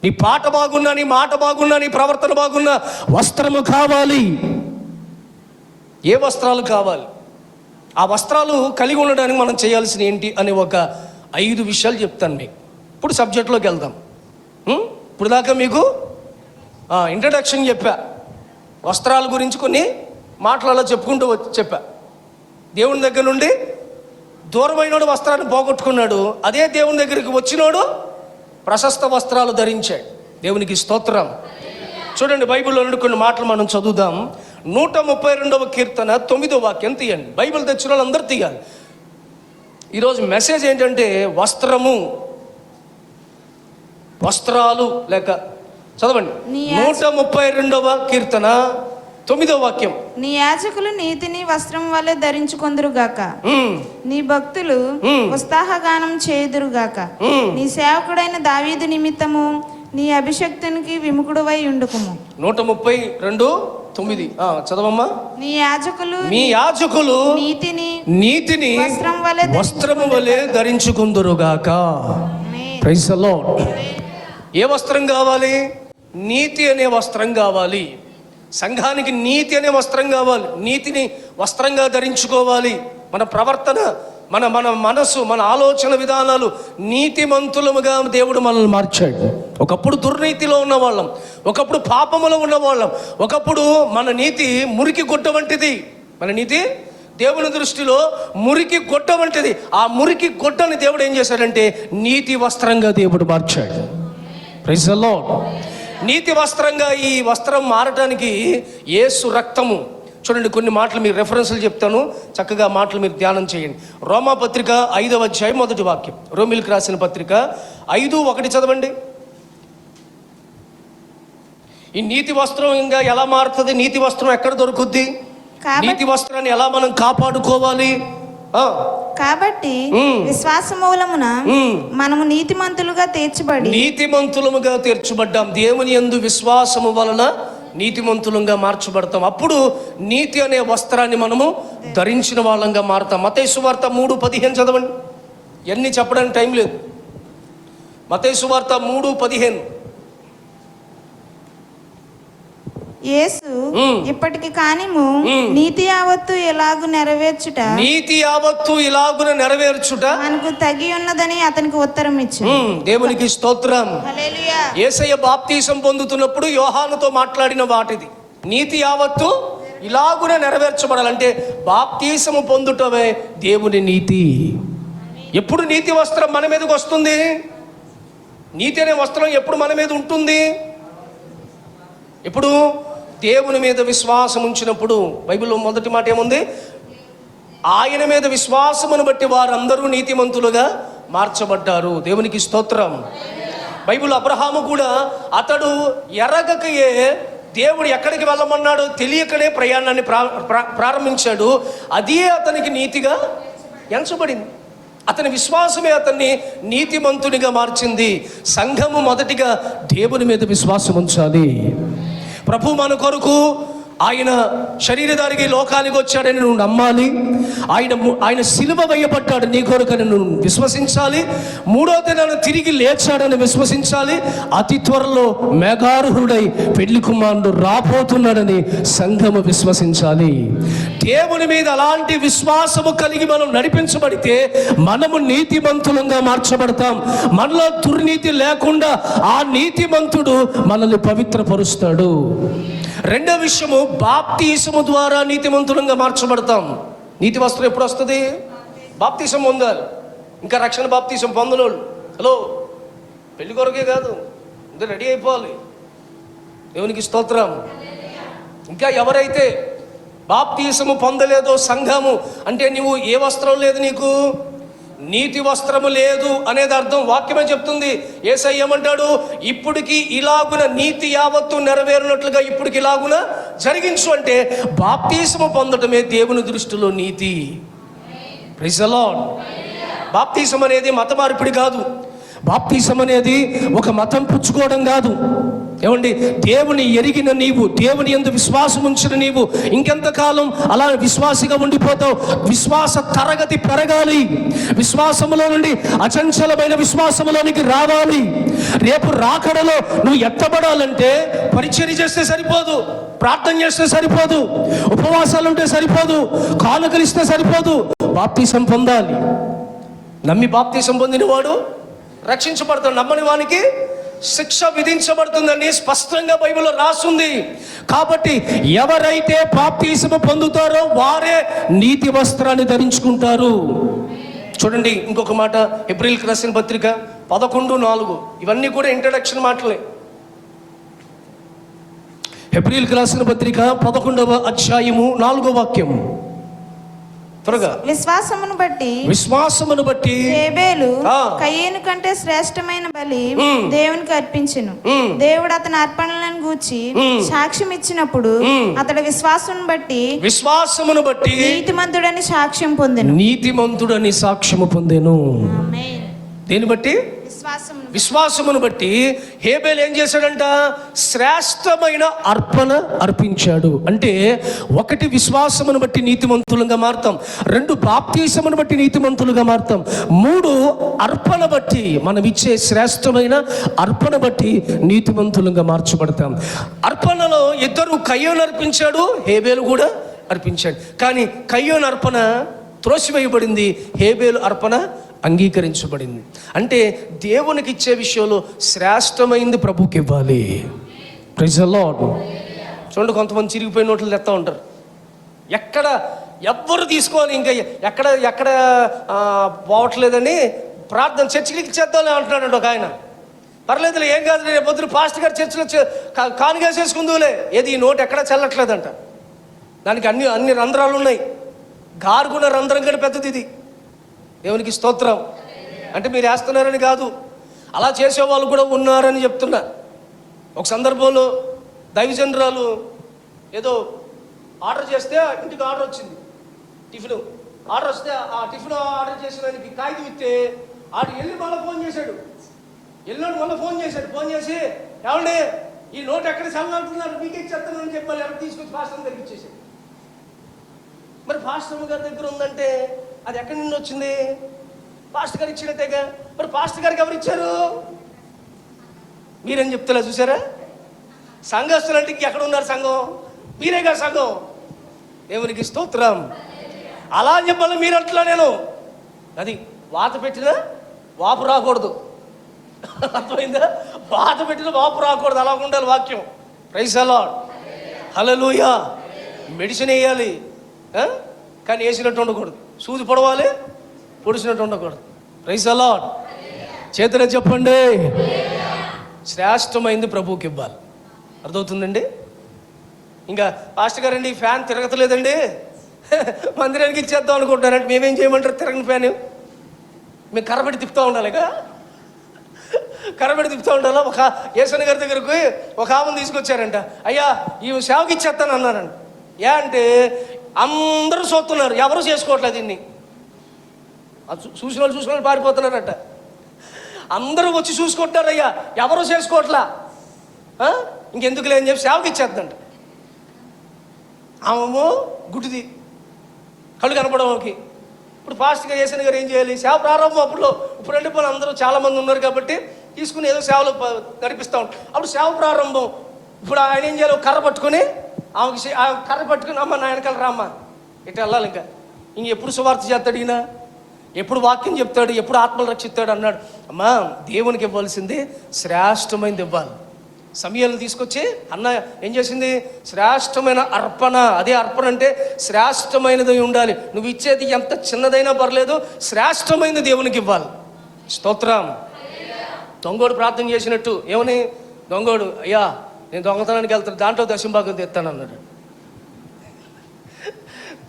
నీ పాట బాగున్నా, నీ మాట బాగున్నా, నీ ప్రవర్తన బాగున్నా వస్త్రము కావాలి. ఏ వస్త్రాలు కావాలి? ఆ వస్త్రాలు కలిగి ఉండడానికి మనం చేయాల్సిన ఏంటి అనే ఒక 5 విషయాలు చెప్తాను మీకు. ఇప్పుడు సబ్జెక్ట్లోకి వెళ్దాం. ఇప్పుడు దాకా మీకు ఇంట్రడక్షన్ చెప్పా, వస్త్రాల గురించి కొన్ని మాటలలో చెప్పుకుంటూ చెప్పా. దేవుని దగ్గర నుండి దూరమైనోడు వస్త్రాన్ని పోగొట్టుకున్నాడు, అదే దేవుని దగ్గరికి వచ్చినోడు ప్రశస్త వస్త్రాలు ధరించాడు. దేవునికి స్తోత్రం. చూడండి, బైబిల్లో నుండి కొన్ని మాటలు మనం చదువుదాం. 132వ కీర్తన 9వ వాక్యం తీయండి. బైబిల్ తెచ్చిన వాళ్ళు అందరూ తీయాలి. ఈరోజు మెసేజ్ ఏంటంటే వస్త్రాలు లేక చదవండి. 132వ కీర్తన 9వ వాక్యం. నీ యాజకులు నీతిని వస్త్రం వల్లే ధరించుకొందురుగాక, నీ భక్తులు ఉత్సాహగానం చేయుదురుగాక, నీ సేవకుడైన దావీదు నిమిత్తము నీ అభిషక్తునికి విముఖుడువై ఉండుకుము. 132 9 చదవమ్మా. మీ యాజకులు నీతిని వస్త్రము వలె ధరించుకుందురుగాక. Praise the Lord. ఏ వస్త్రం కావాలి? నీతి అనే వస్త్రం కావాలి. సంఘానికి నీతి అనే వస్త్రం కావాలి. నీతిని వస్త్రంగా ధరించుకోవాలి. మన ప్రవర్తన, మన మనసు, మన ఆలోచన విధానాలు నీతిమంతులముగా దేవుడు మనల్ని మార్చాడు. ఒకప్పుడు దుర్నీతిలో ఉన్నవాళ్ళం, ఒకప్పుడు పాపములో ఉన్నవాళ్ళం, ఒకప్పుడు మన నీతి మురికి గుడ్డ వంటిది. మన నీతి దేవుని దృష్టిలో మురికి గుడ్డ వంటిది. ఆ మురికి గుడ్డని దేవుడు ఏం చేశాడంటే నీతి వస్త్రంగా దేవుడు మార్చాడు. Praise the lord. నీతి వస్త్రంగా ఈ వస్త్రం మారటానికి యేసు రక్తము. చూడండి, కొన్ని మాటలు మీరు రెఫరెన్స్లు చెప్తాను, చక్కగా మాటలు మీరు ధ్యానం చేయండి. రోమా పత్రిక 5వ అధ్యాయం 1వ వాక్యం. రోమిలకు రాసిన పత్రిక 5:1 చదవండి. ఈ నీతి వస్త్రం ఇంకా ఎలా మారుతుంది? నీతి వస్త్రం ఎక్కడ దొరుకుద్ది? నీతి వస్త్రాన్ని ఎలా మనం కాపాడుకోవాలి? కాబట్టి విశ్వాస మూలమున మనము నీతిమంతులుగా తీర్చబడ్డాం. దేవుని యందు విశ్వాసము వలన నీతిమంతులంగా మార్చబడతాం. అప్పుడు నీతి అనే వస్త్రాన్ని మనము ధరించిన వాళ్ళంగా మారుతాం. మత్తయి సువార్త 3:15 చదవండి. ఎన్ని చెప్పడానికి టైం లేదు. మత్తయి సువార్త 3:15. యేసు ఇప్పటికి కానిము నీతి యావత్తు ఇలాగు నెరవేర్చుట మనకు తగి ఉన్నదని అతనికి ఉత్తరం ఇచ్చాడు. దేవునికి స్తోత్రం. హల్లెలూయా. యేసయ్య బాప్తీసం పొందుతున్నప్పుడు యోహానుతో మాట్లాడిన వాటిది. నీతి యావత్తు ఇలాగున నెరవేర్చబడాలంటే బాప్తీసము పొందుటమే దేవుని నీతి. ఎప్పుడు నీతి వస్త్రం మన మీదకి వస్తుంది? నీతి అనే వస్త్రం ఎప్పుడు మన మీద ఉంటుంది? ఇప్పుడు దేవుని మీద విశ్వాసం ఉంచినప్పుడు. బైబిల్లో మొదటి మాట ఏముంది? ఆయన మీద విశ్వాసమును బట్టి వారందరూ నీతిమంతులుగా మార్చబడ్డారు. దేవునికి స్తోత్రం. బైబిల్ అబ్రహాము కూడా అతడు ఎరగకయే దేవుడు ఎక్కడికి వెళ్ళమన్నాడో తెలియకనే ప్రయాణాన్ని ప్రారంభించాడు. అదే అతనికి నీతిగా ఎంచబడింది. అతని విశ్వాసమే అతన్ని నీతిమంతునిగా మార్చింది. సంఘము మొదటిగా దేవుని మీద విశ్వాసం ఉంచాలి. ప్రభు మన కొరకు ఆయన శరీరధారికి లోకానికి వచ్చాడని నువ్వు నమ్మాలి. ఆయన సిలువ వేయబడ్డాడు నీ కొరకని నువ్వు విశ్వసించాలి. 3వ దినాన తిరిగి లేచాడని విశ్వసించాలి. అతి త్వరలో మేఘారుహుడై పెళ్లి కుమారుడు రాబోతున్నాడని సంఘము విశ్వసించాలి. దేవుని మీద అలాంటి విశ్వాసము కలిగి మనం నడిపించబడితే మనము నీతిమంతులంగా మార్చబడతాం. మనలో దుర్నీతి లేకుండా ఆ నీతిమంతుడు మనల్ని పవిత్రపరుస్తాడు. రెండో విషయము, బాప్తీసము ద్వారా నీతిమంతులంగా మార్చబడతాం. నీతి వస్త్రం ఎప్పుడు వస్తుంది? బాప్తీసం పొందాలి. ఇంకా రక్షణ బాప్తీసం పొందనోళ్ళు, హలో, పెళ్లి కొరకే కాదు, ఇంకా రెడీ అయిపోవాలి. దేవునికి స్తోత్రం. ఇంకా ఎవరైతే బాప్తీసము పొందలేదో సంఘము అంటే నువ్వు ఏ వస్త్రం లేదు, నీకు నీతి వస్త్రము లేదు అనేది అర్థం. వాక్యమే చెప్తుంది. యేసయ్య ఏమంటాడు? ఇప్పటికి ఇలాగున నీతి యావత్తు నెరవేరినట్లుగా ఇప్పటికి ఇలాగున జరిగించు అంటే బాప్తీసము పొందటమే దేవుని దృష్టిలో నీతి. Praise the lord. బాప్తీసం అనేది మత మార్పిడి కాదు. బాప్తీసం అనేది ఒక మతం పుచ్చుకోవడం కాదు. ఏమండి, దేవుని ఎరిగిన నీవు, దేవుని యందు విశ్వాసం ఉంచిన నీవు ఇంకెంతకాలం అలా విశ్వాసిగా ఉండిపోతావు? విశ్వాస తరగతి పెరగాలి. విశ్వాసములో నుండి అచంచలమైన విశ్వాసములోనికి రావాలి. రేపు రాకడలో నువ్వు ఎత్తబడాలంటే పరిచర్య చేస్తే సరిపోదు, ప్రార్థన చేస్తే సరిపోదు, ఉపవాసాలు ఉంటే సరిపోదు, కానుకలిస్తే సరిపోదు. బాప్తీసం పొందాలి. నమ్మి బాప్తీసం పొందినవాడు రక్షించబడతాడు. నమ్మని వానికి శిక్ష విధించబడుతుందని స్పష్టంగా బైబిల్లో రాస్తుంది. కాబట్టి ఎవరైతే బాప్తీసము పొందుతారో వారే నీతి వస్త్రాన్ని ధరించుకుంటారు. చూడండి ఇంకొక మాట, హెబ్రీయులకు రాసిన పత్రిక 11:4. ఇవన్నీ కూడా ఇంట్రడక్షన్ మాటలే. హెబ్రీయులకు రాసిన పత్రిక 11వ అధ్యాయము 4వ వాక్యం. త్వరగా. విశ్వాసమును బట్టి హేబేలు కయీను కంటే శ్రేష్టమైన బలి దేవునికి అర్పించెను. దేవుడు అతని అర్పణలను గూర్చి సాక్ష్యం ఇచ్చినప్పుడు అతడు విశ్వాసమును బట్టి నీతిమంతుడని సాక్ష్యం పొందెను. నీతిమంతుడని సాక్ష్యము పొందెను. దేని బట్టి? విశ్వాసమును బట్టి హేబేలు ఏం చేశాడంట? శ్రేష్టమైన అర్పణ అర్పించాడు. అంటే ఒకటి, విశ్వాసమును బట్టి నీతిమంతులుగా మారుతాం. రెండు, బాప్తీసమును బట్టి నీతిమంతులుగా మారుతాం. మూడు, అర్పణ బట్టి, మనం ఇచ్చే శ్రేష్టమైన అర్పణ బట్టి నీతిమంతులుగా మార్చబడతాం. అర్పణలో ఇద్దరు, కయ్యోను అర్పించాడు, హేబేలు కూడా అర్పించాడు. కానీ కయ్యోను అర్పణ త్రోసివేయబడింది, హేబేలు అర్పణ అంగీకరించబడింది. అంటే దేవునికి ఇచ్చే విషయంలో శ్రేష్టమైంది ప్రభుకి ఇవ్వాలి. Praise the lord. చూడండి, కొంతమంది చిరిగిపోయిన నోట్లు తెస్తా ఉంటారు. ఎక్కడ ఎవ్వరు తీసుకోవాలి, ఇంకా ఎక్కడ పోవట్లేదని ప్రార్థన, చర్చికి ఇచ్చేద్దామని అంటున్నాడు ఒక ఆయన. పర్లేదులే, ఏం కాదు, రేపు పొద్దున పాస్టర్ గారు చర్చిలో కానుగేసేసుకుందులే. ఏది, ఈ నోటు ఎక్కడా చల్లట్లేదంట. దానికి అన్ని రంధ్రాలు ఉన్నాయి. గారుగున రంధ్రం కంటే పెద్దది ఇది. దేవునికి స్తోత్రం. అంటే మీరు వేస్తున్నారని కాదు, అలా చేసేవాళ్ళు కూడా ఉన్నారని చెప్తున్నా. ఒక సందర్భంలో దైవజనరాలు ఏదో ఆర్డర్ చేస్తే ఇంటికి ఆర్డర్ వచ్చింది, టిఫిన్ ఆర్డర్ వస్తే ఆ టిఫిన్ ఆర్డర్ చేసిన దానికి కాగితం ఇస్తే ఆడు వెళ్ళి మళ్ళీ ఫోన్ చేశాడు. వెళ్ళాడు, మళ్ళీ ఫోన్ చేసి, ఏమండి ఈ నోట్ ఎక్కడ చల్లంటున్నారు, మీకే ఇచ్చేస్తానని చెప్పాలి. ఎవరు తీసుకొచ్చి పాస్టర్ దగ్గరికి ఇచ్చేసాడు. మరి పాస్టర్ గారి దగ్గర ఉందంటే అది ఎక్కడి నుండి వచ్చింది? పాస్టర్ గారు ఇచ్చినట్టేగా. మరి పాస్టర్ గారికి ఎవరు ఇచ్చారు? మీరేం చెప్తలే, చూసారా? సంఘస్థులు అంటే ఎక్కడ ఉన్నారు? సంఘం మీరేగా సంఘం. దేవునికి స్తోత్రం. అలా అని చెప్పాలి మీరు అట్లా. నేను అది వాత పెట్టినా వాపు రాకూడదు, అర్థమైందా? వాత పెట్టినా వాపు రాకూడదు, అలా ఉండాలి వాక్యం. Praise the lord. Hallelujah. Medicine వేయాలి కానీ వేసినట్టు ఉండకూడదు. సూది పొడవాలి, పొడిచినట్టు ఉండకూడదు. Praise the lord. చేతులు చెప్పండి. శ్రేష్టమైంది ప్రభువుకి ఇవ్వాలి. అర్థమవుతుందండి? ఇంకా పాస్టర్ గారండి ఫ్యాన్ తిరగతలేదండి, మందిరానికి ఇచ్చేద్దాం అనుకుంటున్నారంటే మేమేం చేయమంటారు? తిరగని ఫ్యాన్ మేము కర్రబెట్టి తిప్పుతూ ఉండాలిగా, కర్రబెట్టి తిప్పుతూ ఉండాలి. ఒక యేసన్న గారి దగ్గరకు ఒక ఆమెను తీసుకొచ్చారంట. అయ్యా ఈ సేవకి ఇచ్చేస్తాను అన్నారంట. ఏ అంటే అందరూ చూస్తున్నారు, ఎవరు చేసుకోవట్లేదు దీన్ని. చూసిన వాళ్ళు పారిపోతున్నారట. అందరూ వచ్చి చూసుకుంటారు, అయ్యా ఎవరు చేసుకోవట్లా, ఇంకెందుకులే అని చెప్పి సేవకి ఇచ్చేద్దంట. ఆమెమో గుడ్డిది, కళ్ళు కనపడమకి. ఇప్పుడు ఫాస్ట్గా యేసన్న గారు ఏం చేయాలి? సేవ ప్రారంభం ఇప్పుడు అంటే పోనీ అందరూ చాలామంది ఉన్నారు కాబట్టి తీసుకుని ఏదో సేవలు నడిపిస్తూ ఉంటారు. అప్పుడు సేవ ప్రారంభం. ఇప్పుడు ఆయన ఏం చేయాలి? కర్ర పట్టుకొని ఆమెకి కర్ర పట్టుకుని, అమ్మ నా వెనకాల రామ్మ, ఇట్లా వెళ్ళాలి. ఇంకెప్పుడు సువార్త చేస్తాడు ఈయన, ఎప్పుడు వాక్యం చెప్తాడు, ఎప్పుడు ఆత్మలు రక్షిస్తాడు అన్నాడు. అమ్మా, దేవునికి ఇవ్వాల్సింది శ్రేష్టమైనది ఇవ్వాలి. సమయాలను తీసుకొచ్చి అన్న ఏం చేసింది? శ్రేష్టమైన అర్పణ. అదే అర్పణ అంటే శ్రేష్టమైనది ఉండాలి. నువ్వు ఇచ్చేది ఎంత చిన్నదైనా పర్లేదు, శ్రేష్టమైనది దేవునికి ఇవ్వాలి. స్తోత్రం. దొంగోడు ప్రార్థన చేసినట్టు ఏమని? దొంగోడు, అయ్యా నేను దొంగతనానికి వెళ్తాను, దాంట్లో దశంభాగం తెస్తాను అన్నాడు.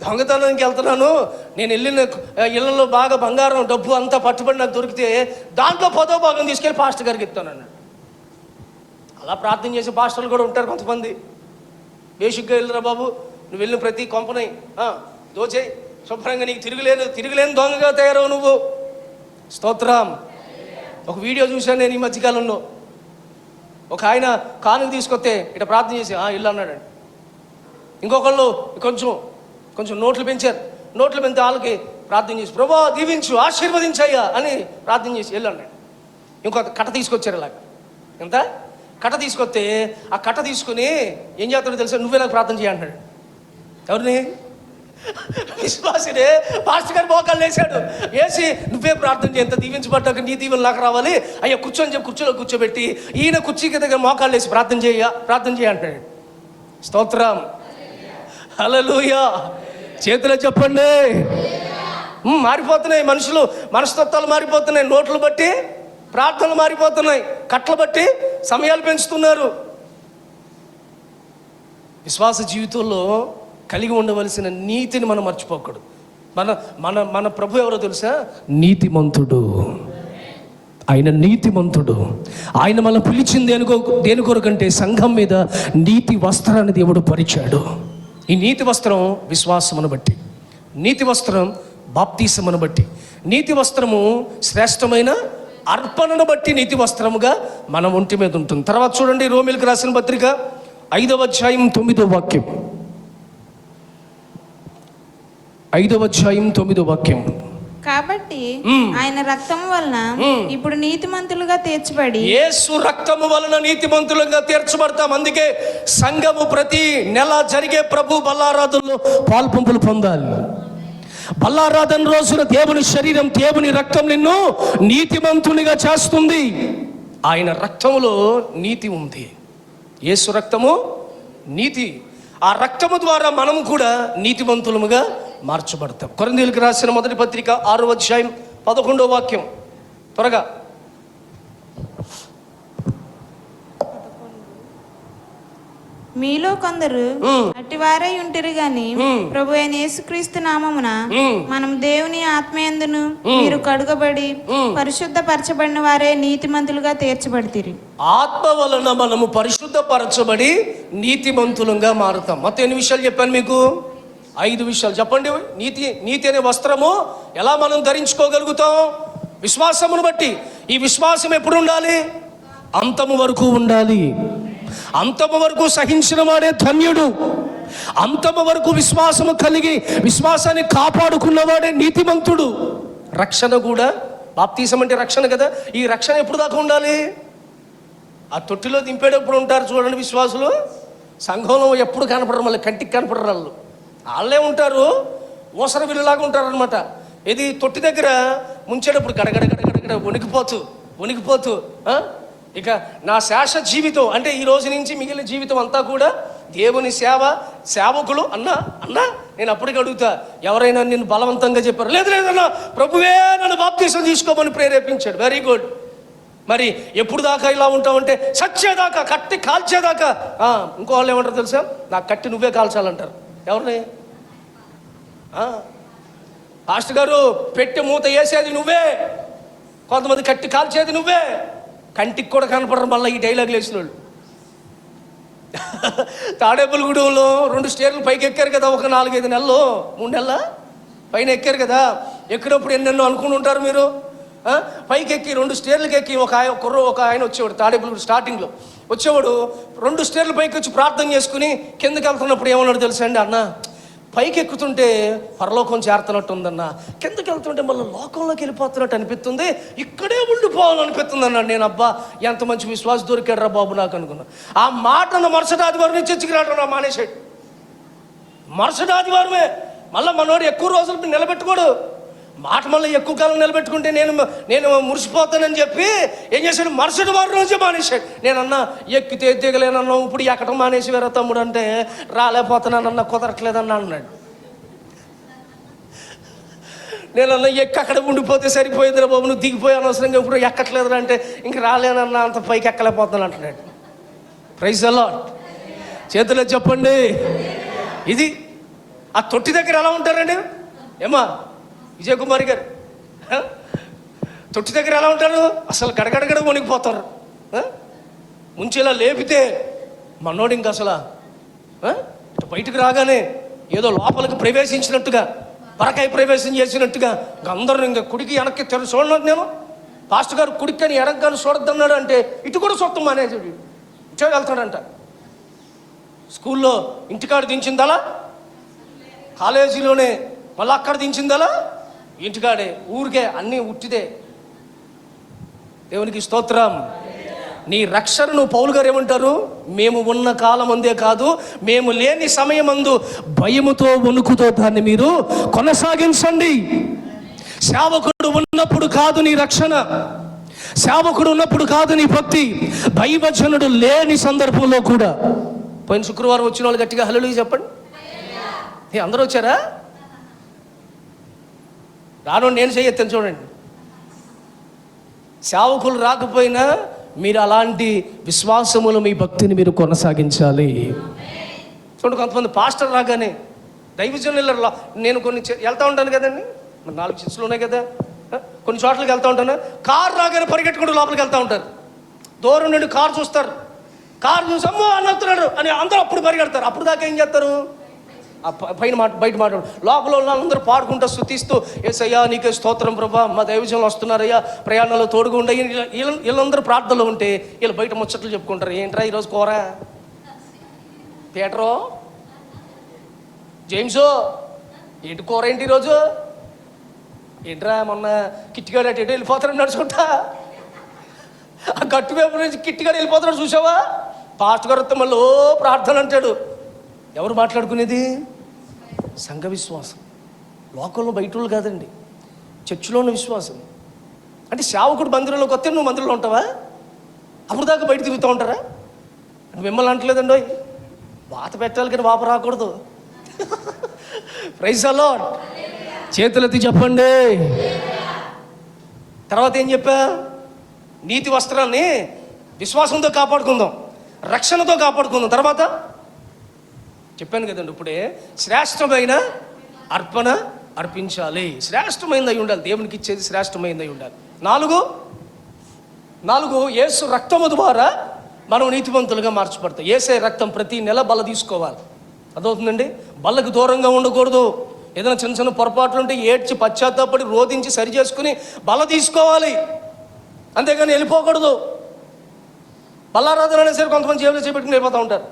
దొంగతనానికి వెళ్తున్నాను, నేను వెళ్ళిన ఇళ్లలో బాగా బంగారం డబ్బు అంతా పట్టుబడి నాకు దొరికితే దాంట్లో 10వ భాగం తీసుకెళ్ళి పాస్టర్ గారికి ఇస్తాను అన్నాడు. అలా ప్రార్థన చేసే పాస్టర్లు కూడా ఉంటారు కొంతమంది. బేసిక్గా వెళ్ళిరా బాబు, నువ్వు వెళ్ళిన ప్రతి కొంపని దోచేయి, శుభ్రంగా నీకు తిరుగులేని దొంగగా తయారవు నువ్వు. స్తోత్రం. ఒక వీడియో చూశాను నేను ఈ మధ్యకాలంలో. ఒక ఆయన కానుక తీసుకొస్తే ఇట్లా ప్రార్థన చేసి ఇల్లు అన్నాడు. ఇంకొకళ్ళు కొంచెం నోట్లు పెంచారు. నోట్లు పెంచితే వాళ్ళకి ప్రార్థన చేసి, ప్రభువా దీవించు, ఆశీర్వదించయ్యా అని ప్రార్థన చేసి వెళ్ళు అన్నాడు. ఇంకొక కట్ట తీసుకొచ్చారు. ఇలాగ ఎంత కట్ట తీసుకొస్తే ఆ కట్ట తీసుకుని ఏం చేస్తాడో తెలుసా? నువ్వే నాకు ప్రార్థన చేయంటాడు. ఎవరిని? విశ్వాసినే. పాస్టర్ గారు మోకాళ్ళు వేసాడు. వేసి నువ్వే ప్రార్థన చేయి, ఎంత దీవించబడ్డాక నీ దీవెన నాకు రావాలి, అయ్యా కూర్చొని చెప్పి కుర్చీలో కూర్చోబెట్టి ఈయన కుర్చీకి దగ్గర మోకాళ్ళు వేసి ప్రార్థన చేయ అంటాడు. స్తోత్రం. హల్లెలూయా. చేతులు చెప్పండి. మారిపోతున్నాయి మనుషులు, మనస్తత్వాలు మారిపోతున్నాయి, నోట్లు బట్టి ప్రార్థనలు మారిపోతున్నాయి, కట్ల బట్టి సమయాలు పెంచుతున్నారు. విశ్వాస జీవితంలో కలిగి ఉండవలసిన నీతిని మనం మర్చిపోకూడదు. మన మన మన ప్రభు ఎవరో తెలుసా? నీతిమంతుడు. ఆయన నీతిమంతుడు. ఆయన మనం పిలిచింది దేని కొరకంటే సంఘం మీద నీతి వస్త్రాన్ని దేవుడు పరిచాడు. ఈ నీతి వస్త్రం విశ్వాసమును బట్టి, నీతి వస్త్రం బాప్తీసమును బట్టి, నీతి వస్త్రము శ్రేష్టమైన అర్పణను బట్టి నీతి వస్త్రముగా మన ఒంటి మీద ఉంటుంది. తర్వాత చూడండి, రోమీయులకు రాసిన పత్రిక 5వ అధ్యాయం 9వ వాక్యం. 5వ అధ్యాయం 9వ వాక్యం. కాబట్టి ఆయన రక్తము వలన ఇప్పుడు నీతిమంతులుగా తీర్చబడి, యేసు రక్తము వలన నీతిమంతులుగా తీర్చబడతాం. అందుకే సంఘము ప్రతి నెల జరిగే ప్రభు బల్లారాధనలో పాల్పంపులు పొందాలి. బల్లారాధన రోజున దేవుని శరీరం, దేవుని రక్తం నిన్ను నీతిమంతునిగా చేస్తుంది. ఆయన రక్తములో నీతి ఉంది. యేసు రక్తము నీతి. ఆ రక్తము ద్వారా మనము కూడా నీతిమంతులముగా మార్చబడతాం. కొరింథీయులకు రాసిన మొదటి పత్రిక 6వ అధ్యాయం 11వ వాక్యం. త్వరగా. మీలో కొందరు అట్టివారై ఉంటరు గాని ప్రభు అయిన యేసుక్రీస్తు నామమున మనం దేవుని ఆత్మయందును మీరు కడుగబడి పరిశుద్ధ పరచబడిన వారే నీతిమంతులుగా తీర్చబడితిరి. ఆత్మ వలన మనము పరిశుద్ధపరచబడి నీతిమంతులుగా మారుతాం. మొత్తం ఎన్ని విషయాలు చెప్పాను మీకు? 5 విషయాలు. చెప్పండి. నీతి అనే వస్త్రము ఎలా మనం ధరించుకోగలుగుతాం? విశ్వాసమును బట్టి. ఈ విశ్వాసం ఎప్పుడు ఉండాలి? అంతము వరకు ఉండాలి. అంతము వరకు సహించిన వాడే ధన్యుడు. అంతము వరకు విశ్వాసము కలిగి విశ్వాసాన్ని కాపాడుకున్నవాడే నీతిమంతుడు. రక్షణ కూడా, బాప్తీసం అంటే రక్షణ కదా. ఈ రక్షణ ఎప్పుడు దాకా ఉండాలి? ఆ తొట్టిలో దింపేటప్పుడు ఉంటారు చూడండి విశ్వాసులు. సంఘంలో ఎప్పుడు కనపడరు, మళ్ళీ కంటికి కనపడరు. వాళ్ళే ఉంటారు, ఊసర విల్లులాగా ఉంటారు అనమాట. ఇది తొట్టి దగ్గర ముంచేటప్పుడు గడగడ గడగడ వణికిపోతూ ఇక నా శేష జీవితం అంటే ఈ రోజు నుంచి మిగిలిన జీవితం అంతా కూడా దేవుని సేవకులు అన్నా నేను అప్పటికి అడుగుతా, ఎవరైనా నిన్ను బలవంతంగా చెప్పారు? లేదన్నా, ప్రభువే నన్ను బాప్తీసం తీసుకోమని ప్రేరేపించాడు. Very good. మరి ఎప్పుడు దాకా ఇలా ఉంటావంటే సచ్చేదాకా, కట్టి కాల్చేదాకా. ఇంకో వాళ్ళు ఏమంటారు తెలుసా? నాకు కట్టి నువ్వే కాల్చాలంటారు. ఎవరిని? పాస్టర్ గారు, పెట్టి మూత వేసేది నువ్వే, కొంతమంది కట్టి కాల్చేది నువ్వే. కంటికి కూడా కనపడరు మళ్ళీ ఈ డైలాగులు వేసిన వాళ్ళు. తాడేపల్లిగూడెంలో 2 స్టేర్లు పైకి ఎక్కారు కదా, ఒక 4-5 నెలలు 3 నెలల పైన ఎక్కారు కదా. ఎక్కినప్పుడు ఎన్నెన్నో అనుకుని ఉంటారు మీరు. పైకి ఎక్కి 2 స్టేర్లకి ఎక్కి ఒక ఆయన వచ్చేవాడు. తాడేపల్లిగూడెం స్టార్టింగ్లో వచ్చేవాడు. 2 స్టేర్లు పైకి వచ్చి ప్రార్థన చేసుకుని కిందకి వెళ్తున్నప్పుడు ఏమన్నాడు తెలుసా అండి? అన్న, పైకి ఎక్కుతుంటే పరలోకం చేరుతున్నట్టు ఉందన్న, కిందకి వెళ్తుంటే మళ్ళీ లోకంలోకి వెళ్ళిపోతున్నట్టు అనిపిస్తుంది, ఇక్కడే ఉండిపోవాలనిపిస్తుంది అన్నాడు. నేను అబ్బా ఎంత మంచి విశ్వాసం దొరికాడు రా బాబు నాకు అనుకున్నా. ఆ మాటను మరుసటి ఆదివారం నుంచి చర్చికి రావడం మానేశాడు. మరుసటి ఆదివారమే మళ్ళీ మనోడు ఎక్కువ రోజులు నిలబెట్టుకోడు. మాట మళ్ళీ ఎక్కువ కాలం నిలబెట్టుకుంటే నేను మురిసిపోతానని చెప్పి ఏం చేశాడు? మరుసటి వారం రోజే మానేశాడు. నేనన్నా ఎక్కితే దిగలేనన్నా, ఇప్పుడు ఎక్కడం మానేసి వేరే తమ్ముడు అంటే రాలేకపోతున్నానన్నా, కుదరట్లేదన్నా అన్నాడు. నేనన్నా ఎక్కి అక్కడ ఉండిపోతే సరిపోయిందిరా బాబు, నువ్వు దిగిపోయి అనవసరంగా ఇప్పుడు ఎక్కట్లేదురా అంటే ఇంక రాలేనన్నా, అంత పైకి ఎక్కలేకపోతున్నాను అంటున్నాడు. Praise the lord. చేతుల్లో చెప్పండి. ఇది ఆ తొట్టి దగ్గర ఎలా ఉంటారండి? ఏమా విజయ్ కుమారి గారు, తొట్టి దగ్గర ఎలా ఉంటారు? అసలు గడగడగడ వణికిపోతారు. ముంచేలా లేపితే మనోడు ఇంక అసలు ఇటు బయటకు రాగానే ఏదో లోపలికి ప్రవేశించినట్టుగా, పరకాయ ప్రవేశం చేసినట్టుగా అందరూ ఇంకా కుడికి వెనక్కి చూడలేదు. నేను పాస్టర్ గారు కుడికి అని ఎడంకాని చూడొద్దన్నాడు అంటే ఇటు కూడా చూడటం మానేసాడు. ఇటు వెళ్తాడంట. స్కూల్లో ఇంటికాడ దించిందలా, కాలేజీలోనే మళ్ళీ అక్కడ దించిందలా, ఇంటికాడే ఊరికే అన్నీ ఉట్టిదే. దేవునికి స్తోత్రం. నీ రక్షణను పౌలు గారు ఏమంటారు? మేము ఉన్న కాలం అందే కాదు, మేము లేని సమయమందు భయముతో వణుకుతో దాన్ని మీరు కొనసాగించండి. సేవకుడు ఉన్నప్పుడు కాదు నీ రక్షణ, సేవకుడు ఉన్నప్పుడు కాదు నీ భక్తి, దైవజనుడు లేని సందర్భంలో కూడా. పోయిన శుక్రవారం వచ్చిన వాళ్ళు గట్టిగా హల్లెలూయా చెప్పండి. అందరూ వచ్చారా? రాను నేను చేయొద్దని చూడండి. సేవకులు రాకపోయినా మీరు అలాంటి విశ్వాసములు, మీ భక్తిని మీరు కొనసాగించాలి. చూడండి, కొంతమంది పాస్టర్ రాగానే దైవజనుల నేను కొన్ని వెళ్తూ ఉంటాను కదండి, 4 చర్చిలు ఉన్నాయి కదా, కొన్ని చోట్లకి వెళ్తూ ఉంటాను. కారు రాగానే పరిగెట్టుకుంటూ లోపలికి వెళ్తూ ఉంటారు. దూరం నుండి కారు చూస్తారు, కారు చూసి అమ్మో అని వస్తున్నాడు అని అందరూ అప్పుడు పరిగెడతారు. అప్పుడు దాకా ఏం చేస్తారు? పైన బయట మాట్లాడు, లోపల వాళ్ళందరూ పాడుకుంటూ స్తుతిస్తూ యేసయ్యా నీకే స్తోత్రం ప్రభా, మా దైవజనులు వస్తున్నారయ్యా, ప్రయాణంలో తోడుగా ఉండయి, వీళ్ళందరూ ప్రార్థనలో ఉంటే వీళ్ళు బయట ముచ్చట్లు చెప్పుకుంటారు. ఏంట్రా ఈరోజు కూర, పీటరో జేమ్సో ఏంటి కూర ఏంటి ఈరోజు, ఏంట్రా మొన్న కిట్టిగాడు అటు ఎటు వెళ్ళిపోతాడు నడుచుకుంటా, ఆ గట్టు వైపు నుంచి కిట్టిగాడు వెళ్ళిపోతాడు చూసావా, పాస్ట్ గారు మళ్ళీ ఓ ప్రార్థన అంటాడు. ఎవరు మాట్లాడుకునేది? సంఘ విశ్వాసం, లోకంలో బయట వాళ్ళు కాదండి, చర్చిలో ఉన్న విశ్వాసం. అంటే సేవకుడు మందిరంలోకి వస్తే నువ్వు మందిరంలో ఉంటావా? అప్పుడు దాకా బయట తిరుగుతూ ఉంటారా? మిమ్మల్ని అంటలేదండి, వాత పెట్టాలి కానీ వాప రాకూడదు. Praise the lord. చేతులెత్తి చెప్పండి. తర్వాత ఏం చెప్పా? నీతి వస్త్రాన్ని విశ్వాసంతో కాపాడుకుందాం, రక్షణతో కాపాడుకుందాం. తర్వాత చెప్పాను కదండి ఇప్పుడే, శ్రేష్టమైన అర్పణ అర్పించాలి. శ్రేష్టమైనది అయి ఉండాలి, దేవునికి ఇచ్చేది శ్రేష్టమైనది అయి ఉండాలి. నాలుగు యేసు రక్తము ద్వారా మనం నీతిమంతులుగా మార్చబడతాం. యేసే రక్తం ప్రతి నెల బల్ల తీసుకోవాలి. అదవుతుందండి. బల్లకు దూరంగా ఉండకూడదు. ఏదైనా చిన్న చిన్న పొరపాట్లు ఉంటే ఏడ్చి పశ్చాత్తాపడి రోధించి సరి చేసుకుని బల్ల తీసుకోవాలి, అంతేగాని వెళ్ళిపోకూడదు. బల్లారాధన అనేసరికి కొంతమంది జేబులో చేపెట్టుకుని వెళ్ళిపోతూ ఉంటారు,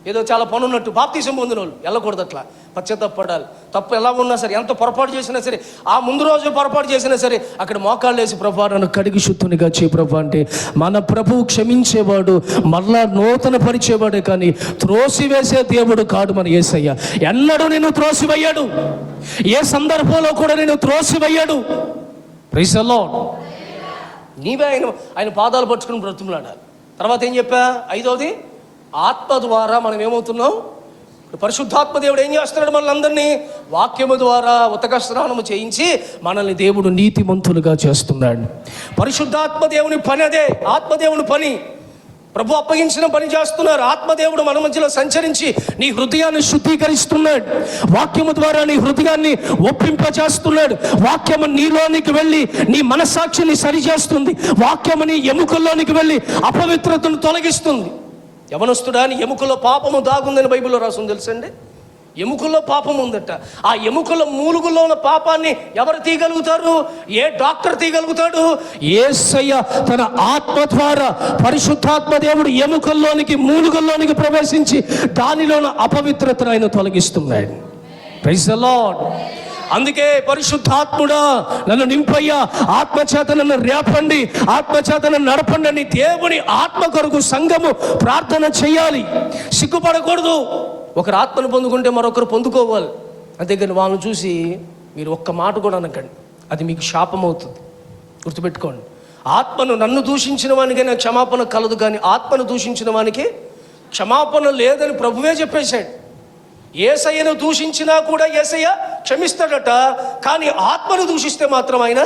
ఏదో చాలా పని ఉన్నట్టు. బాప్తీసం పొందిన వాళ్ళు వెళ్ళకూడదు, అట్లా పశ్చాత్తాపడాలి. తప్పు ఎలా ఉన్నా సరే, ఎంత పొరపాటు చేసినా సరే, ఆ ముందు రోజు పొరపాటు చేసినా సరే అక్కడ మోకాళ్ళు వేసి ప్రభా నన్ను కడిగి శుద్ధునిగా చేయి ప్రభా అంటే మన ప్రభువు క్షమించేవాడు, మళ్ళా నూతన పరిచేవాడే కానీ త్రోసివేసే దేవుడు కాదు మన యేసయ్య. ఎన్నడూ నేను త్రోసివయ్యాడు, ఏ సందర్భంలో కూడా నేను త్రోసివయ్యాడు. Praise the lord. నీవే ఆయన పాదాలు పట్టుకుని బ్రతుకులాడాలి. తర్వాత ఏం చెప్పా? ఐదవది, ఆత్మ ద్వారా మనం ఏమవుతున్నాం? పరిశుద్ధాత్మ దేవుడు ఏం చేస్తున్నాడు? మనల్ని వాక్యము ద్వారా ఉతక స్నానము చేయించి మనల్ని దేవుడు నీతిమంతులుగా చేస్తున్నాడు. పరిశుద్ధాత్మ దేవుని పని అదే. ఆత్మదేవుని పని ప్రభు అప్పగించిన పని చేస్తున్నారు. ఆత్మదేవుడు మన మధ్యలో సంచరించి నీ హృదయాన్ని శుద్ధీకరిస్తున్నాడు. వాక్యము ద్వారా నీ హృదయాన్ని ఒప్పింపచేస్తున్నాడు. వాక్యము నీలోనికి వెళ్ళి నీ మనస్సాక్షిని సరిచేస్తుంది. వాక్యము నీ ఎముకల్లోనికి వెళ్ళి అపవిత్రతను తొలగిస్తుంది. యవనస్తుడా, నీ ఎముకలో పాపము దాగుందని బైబిల్లో రాసుంది తెలుసండి. ఎముకల్లో పాపం ఉందట. ఆ ఎముకల మూలుగుల్లో ఉన్న పాపాన్ని ఎవరు తీయగలుగుతారు? ఏ డాక్టర్ తీయగలుగుతాడు? యేసయ్య తన ఆత్మ ద్వారా, పరిశుద్ధాత్మ దేవుడు ఎముకల్లోనికి మూలుగుల్లోనికి ప్రవేశించి దానిలోని అపవిత్రతను ఆయన తొలగిస్తున్నాడు. Praise the lord. అందుకే పరిశుద్ధాత్ముడా నన్ను నింపయ్యా, ఆత్మచేత నన్ను రేపండి, ఆత్మచేత నన్ను నడపండి అని దేవుని ఆత్మ కొరకు సంఘము ప్రార్థన చేయాలి. సిగ్గుపడకూడదు. ఒకరు ఆత్మను పొందుకుంటే మరొకరు పొందుకోవాలి. అంతేగాని వాళ్ళని చూసి మీరు ఒక్క మాట కూడా అనకండి, అది మీకు శాపం అవుతుంది. గుర్తుపెట్టుకోండి. ఆత్మను నన్ను దూషించిన వానికి నాకు క్షమాపణ కలదు, కానీ ఆత్మను దూషించిన వానికి క్షమాపణ లేదని ప్రభువే చెప్పేశాడు. యేసయ్యను దూషించినా కూడా యేసయ్య క్షమిస్తాడట, కానీ ఆత్మను దూషిస్తే మాత్రం ఆయన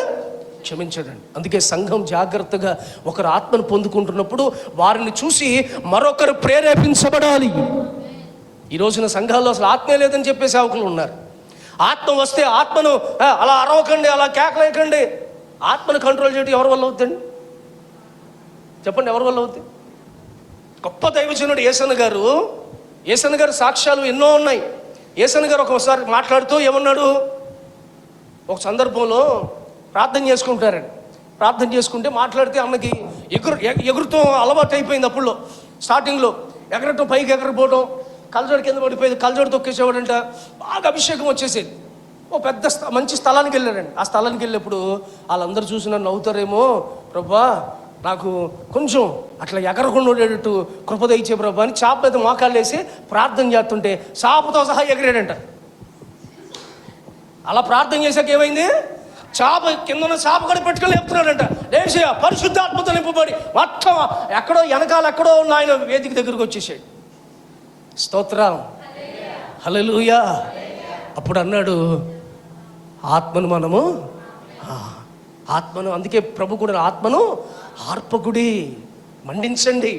క్షమించాడండి. అందుకే సంఘం జాగ్రత్తగా ఒకరు ఆత్మను పొందుకుంటున్నప్పుడు వారిని చూసి మరొకరు ప్రేరేపించబడాలి. ఈ రోజున సంఘాల్లో అసలు ఆత్మే లేదని చెప్పే సేవకులు ఉన్నారు. ఆత్మ వస్తే ఆత్మను అలా అరవకండి, అలా కేకలేకండి. ఆత్మను కంట్రోల్ చేయడం ఎవరి వల్ల అవుతుందండి? చెప్పండి, ఎవరి వల్ల అవుతుంది? గొప్ప దైవజనుడు యేసన్న గారు సాక్ష్యాలు ఎన్నో ఉన్నాయి. యేసన్న గారు ఒకసారి మాట్లాడుతూ ఏమన్నాడు? ఒక సందర్భంలో ప్రార్థన చేసుకుంటారండి. ప్రార్థన చేసుకుంటే మాట్లాడితే అన్నకి ఎగురుతో అలవాటు అయిపోయింది. అప్పుడులో స్టార్టింగ్లో ఎగరటం, పైకి ఎగరపోవడం, కలజోడు కింద పడిపోయేది, కలజోడు తొక్కేసేవాడంట. బాగా అభిషేకం వచ్చేసేది. ఓ పెద్ద మంచి స్థలానికి వెళ్ళారండి. ఆ స్థలానికి వెళ్ళినప్పుడు వాళ్ళందరూ చూసి నన్ను నవ్వుతారేమో, ప్రభా నాకు కొంచెం అట్లా ఎగరకుండా ఉండేటట్టు కృప దయచే ప్రభా అని చాప మీద మోకాళ్ళు వేసి ప్రార్థన చేస్తుంటే చాపతో సహా ఎగిరాడంట. అలా ప్రార్థన చేశాక ఏమైంది? చాప కింద చాప కూడా పెట్టుకొని లేపుతున్నాడంట. లేచా పరిశుద్ధాత్మతో నింపబడి మొత్తం ఎక్కడో వెనకాల ఉన్న ఆయన వేదిక దగ్గరకు వచ్చేసాడు. స్తోత్రం, హల్లెలూయా. అప్పుడు అన్నాడు, ఆత్మను అందుకే ప్రభు కూడా ఆత్మను ఆర్పకుడి, మండించండి.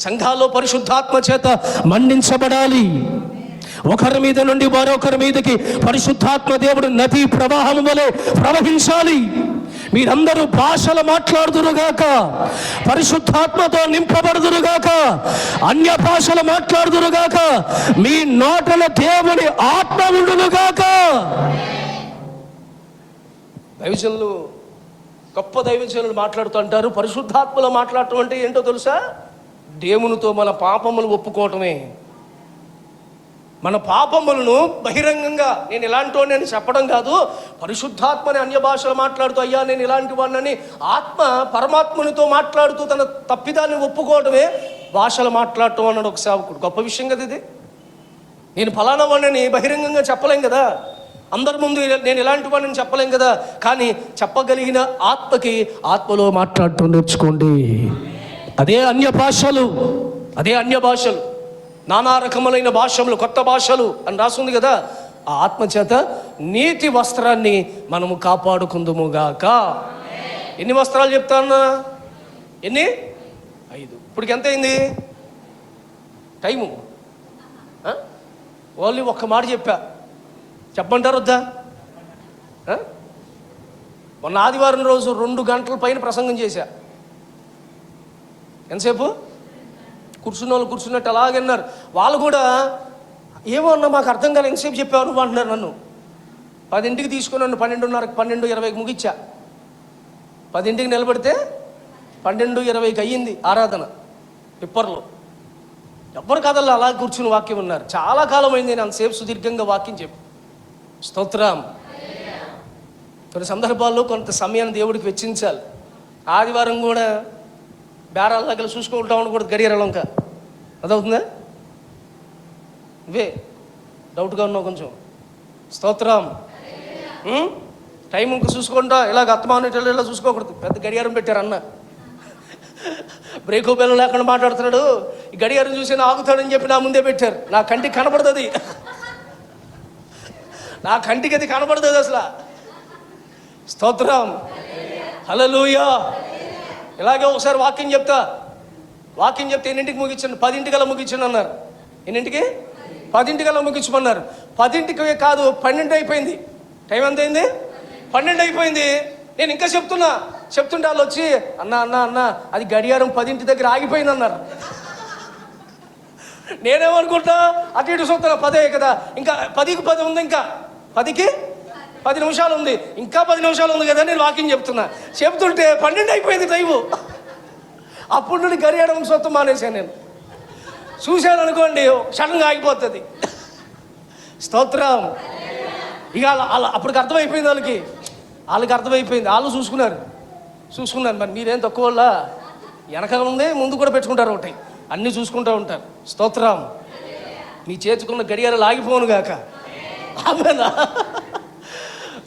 సంఘాల్లో పరిశుద్ధాత్మ చేత మండించబడాలి. ఒకరి మీద నుండి మరొకరి మీదకి పరిశుద్ధాత్మ దేవుడు నదీ ప్రవాహం వలె ప్రవహించాలి. మీరందరూ భాషలు మాట్లాడుదురుగాక, పరిశుద్ధాత్మతో నింపబడుదురుగాక, అన్య భాషలు మాట్లాడుదురుగాక, మీ నోటల దేవుని ఆత్మ ఉండునుగాక. దైవజనులు, గొప్ప దైవజనులు మాట్లాడుతూ అంటారు, పరిశుద్ధాత్మలో మాట్లాడటం అంటే ఏంటో తెలుసా? దేవునితో మన పాపములు ఒప్పుకోవటమే. మన పాపములను బహిరంగంగా నేను ఇలాంటి వాడిని చెప్పడం కాదు, పరిశుద్ధాత్మని అన్య భాషలు మాట్లాడుతూ అయ్యా నేను ఇలాంటి వాడిని ఆత్మ పరమాత్మనితో మాట్లాడుతూ తన తప్పిదాన్ని ఒప్పుకోవడమే భాషలు మాట్లాడటం అన్నాడు ఒక సేవకుడు. గొప్ప విషయం కదా ఇది. నేను ఫలానా వాడిని బహిరంగంగా చెప్పలేం కదా, అందరి ముందు నేను ఇలాంటి వాడిని చెప్పలేం కదా, కానీ చెప్పగలిగిన ఆత్మకి ఆత్మలో మాట్లాడటం నేర్చుకోండి. అదే అన్య భాషలు, అదే అన్య భాషలు, నానా రకములైన భాషలు, కొత్త భాషలు అని రాస్తుంది కదా. ఆ ఆత్మ చేత నీతి వస్త్రాన్ని మనము కాపాడుకుందుముగాక. ఎన్ని వస్త్రాలు చెప్తాన్నా? ఎన్ని? 5. ఇప్పటికి ఎంత అయింది టైము? ఓన్లీ ఒక్క మాట చెప్పా, చెప్పమంటారు వద్దా? మొన్న ఆదివారం రోజు 2 గంటల పైన ప్రసంగం చేశా. ఎంతసేపు? కూర్చున్న వాళ్ళు కూర్చున్నట్టు అలాగన్నారు. వాళ్ళు కూడా ఏమో అన్నా మాకు అర్థం కాలేదు, ఎంతసేపు చెప్పావు నువ్వు అంటున్నారు. నన్ను 10ంటికి తీసుకుని నన్ను 12:30 12:20కి ముగిచ్చా. 10ంటికి నిలబడితే 12:20కి అయ్యింది ఆరాధన పిప్పర్లో. ఎవ్వరు కదల్లో అలా కూర్చుని వాక్యం ఉన్నారు. చాలా కాలం అయింది నేను అంతసేపు సుదీర్ఘంగా వాక్యం చెప్పి. స్తోత్రం. కొన్ని సందర్భాల్లో కొంత సమయాన్ని దేవుడికి వెచ్చించాలి. ఆదివారం కూడా బేరాల దగ్గర చూసుకుంటా ఉండకూడదు, గడియారంక. అదవుతుందా? ఇవే డౌట్గా ఉన్నావు కొంచెం. స్తోత్రం. టైం ఇంకా చూసుకుంటా ఇలాగ అత్తమానేటోళ్ళు ఇలా చూసుకోకూడదు. పెద్ద గడియారం పెట్టారు అన్న, బ్రేకు బెల్లం లేకుండా మాట్లాడుతున్నాడు. ఈ గడియారం చూసి ఆగుతాడని చెప్పి నా ముందే పెట్టారు. నా కంటికి కనపడుతుంది, నా కంటికి అది కనపడుతుంది అసలు. స్తోత్రం. హల్లెలూయా. ఇలాగే ఒకసారి వాక్యం చెప్తే 8ంటికి ముగించండి, 10ంటికల్లా ముగించండి అన్నారు. ఎన్నింటికి? 10ంటికల్లా ముగించమన్నారు. 10ంటికి కాదు 12 అయిపోయింది. టైం ఎంత అయింది? 12 అయిపోయింది. నేను ఇంకా చెప్తుంటే వాళ్ళు వచ్చి అన్న అది గడియారం 10ంటి దగ్గర ఆగిపోయింది అన్నారు. నేనేమనుకుంటా అటు ఇటు చూస్తున్నా, 10 కదా, ఇంకా 10కి 10 ఉంది, ఇంకా 10కి 10 నిమిషాలు ఉంది, ఇంకా 10 నిమిషాలు ఉంది కదా. నేను వాకింగ్ చెప్తుంటే 12 అయిపోయింది టైము. అప్పుడు నుండి గడియారం సొత్తు మానేశాను. నేను చూశాను అనుకోండి క్షణంగా ఆగిపోతుంది. స్తోత్రం. ఇక అలా అప్పటికి అర్థమైపోయింది వాళ్ళకి అర్థమైపోయింది. వాళ్ళు చూసుకున్నారు. మరి మీరేం తక్కువ వాళ్ళ? వెనకాల ఉంది, ముందు కూడా పెట్టుకుంటారు ఒకటి, అన్నీ చూసుకుంటూ ఉంటారు. స్తోత్రం. మీ చేతుకున్న గడియారాలు ఆగిపోను గాక. ఆమేనా?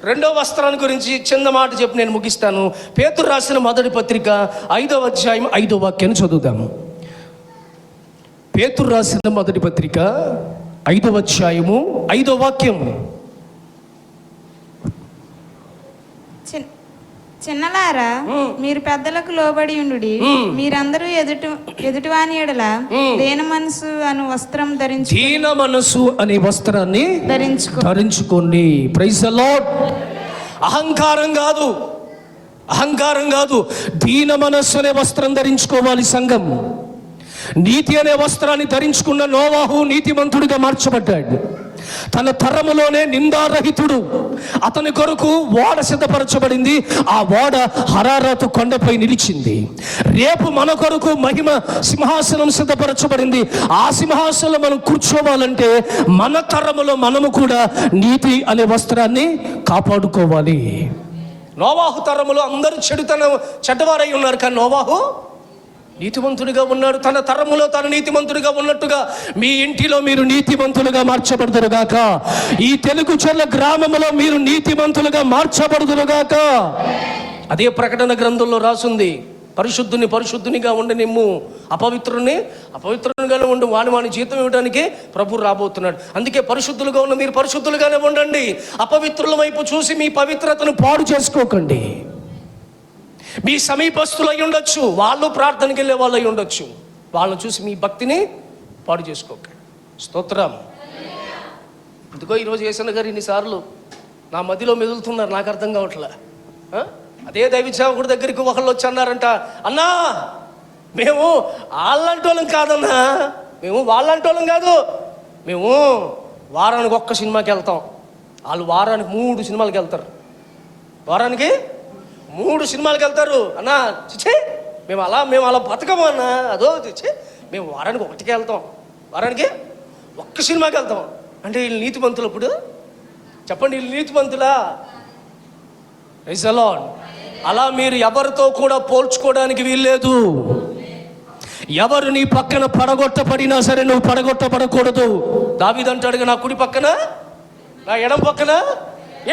2వ వస్త్రాన్ని గురించి చిన్న మాట చెప్పి నేను ముగిస్తాను. పేతురు రాసిన మొదటి పత్రిక 5వ అధ్యాయం 5వ వాక్యాన్ని చదువుతాము. పేతురు రాసిన మొదటి పత్రిక 5వ అధ్యాయము 5వ వాక్యం. చిన్నలారా, మీరు పెద్దలకు లోబడి ఉండుడి. మీరందరూ ఎదుటివాని ఎడల దీన మనసు అను వస్త్రం దీన మనసు అనే వస్త్రాన్ని ధరించుకోండి. Praise the lord. అహంకారం కాదు, దీన మనస్సు అనే వస్త్రం ధరించుకోవాలి సంఘం. నీతి అనే వస్త్రాన్ని ధరించుకున్న నోవాహు నీతిమంతుడిగా మార్చబడ్డాడు. తన తరములోనే నిందారహితుడు. అతని కొరకు ఓడ సిద్ధపరచబడింది. ఆ ఓడ హరారాతు కొండపై నిలిచింది. రేపు మన కొరకు మహిమ సింహాసనం సిద్ధపరచబడింది. ఆ సింహాసనంలో మనం కూర్చోవాలంటే మన తరములో మనము కూడా నీతి అనే వస్త్రాన్ని కాపాడుకోవాలి. నోవాహు తరములో అందరూ చెడ్డవారై ఉన్నారు, కానీ నోవాహు నీతిమంతుడిగా ఉన్నాడు. తన తరములో తన నీతిమంతుడిగా ఉన్నట్టుగా మీ ఇంటిలో మీరు నీతిమంతులుగా మార్చబడుదురుగాక. ఈ తెలుగు చెర్ల గ్రామంలో మీరు నీతిమంతులుగా మార్చబడుదురుగాక. అదే ప్రకటన గ్రంథంలో రాసుంది, పరిశుద్ధునిగా ఉండనిమ్ము, అపవిత్రునిగానే ఉండు, వాని జీతం ఇవ్వడానికి ప్రభు రాబోతున్నాడు. అందుకే పరిశుద్ధులుగా ఉన్న మీరు పరిశుద్ధులుగానే ఉండండి. అపవిత్రుల వైపు చూసి మీ పవిత్రతను పాడు చేసుకోకండి. మీ సమీపస్తులు అయి ఉండొచ్చు, వాళ్ళు ప్రార్థనకి వెళ్ళే వాళ్ళు అయి ఉండొచ్చు, వాళ్ళని చూసి మీ భక్తిని పాడు చేసుకోకండి. స్తోత్రం. ఇదిగో ఈరోజు యేసన్న గారు ఇన్నిసార్లు నా మదిలో మెదులుతున్నారు, నాకు అర్థం కావట్లే. అదే దైవ సేవకుడి దగ్గరికి ఒకళ్ళు వచ్చి అన్నారంట, అన్నా మేము వాళ్ళంటోళ్ళం కాదన్నా, మేము వాళ్ళంటోళ్ళం కాదు, మేము వారానికి ఒక్క సినిమాకి వెళ్తాం, వాళ్ళు వారానికి 3 సినిమాలకి వెళ్తారు, వారానికి 3 సినిమాలకి వెళ్తారు అన్నా. చిచ్చే మేము అలా బతకము అన్నా, అదో చిచ్చే మేము వారానికి 1కే వెళ్తాం, వారానికి 1 సినిమాకి వెళ్తాం. అంటే వీళ్ళు నీతిమంతులు? ఇప్పుడు చెప్పండి, వీళ్ళు నీతిమంతులా? Praise the lord. అలా మీరు ఎవరితో కూడా పోల్చుకోవడానికి వీల్లేదు. ఎవరు నీ పక్కన పడగొట్టబడినా సరే నువ్వు పడగొట్టబడకూడదు. దావీదు అంటాడుగా, నా కుడి పక్కన నా ఎడమ పక్కన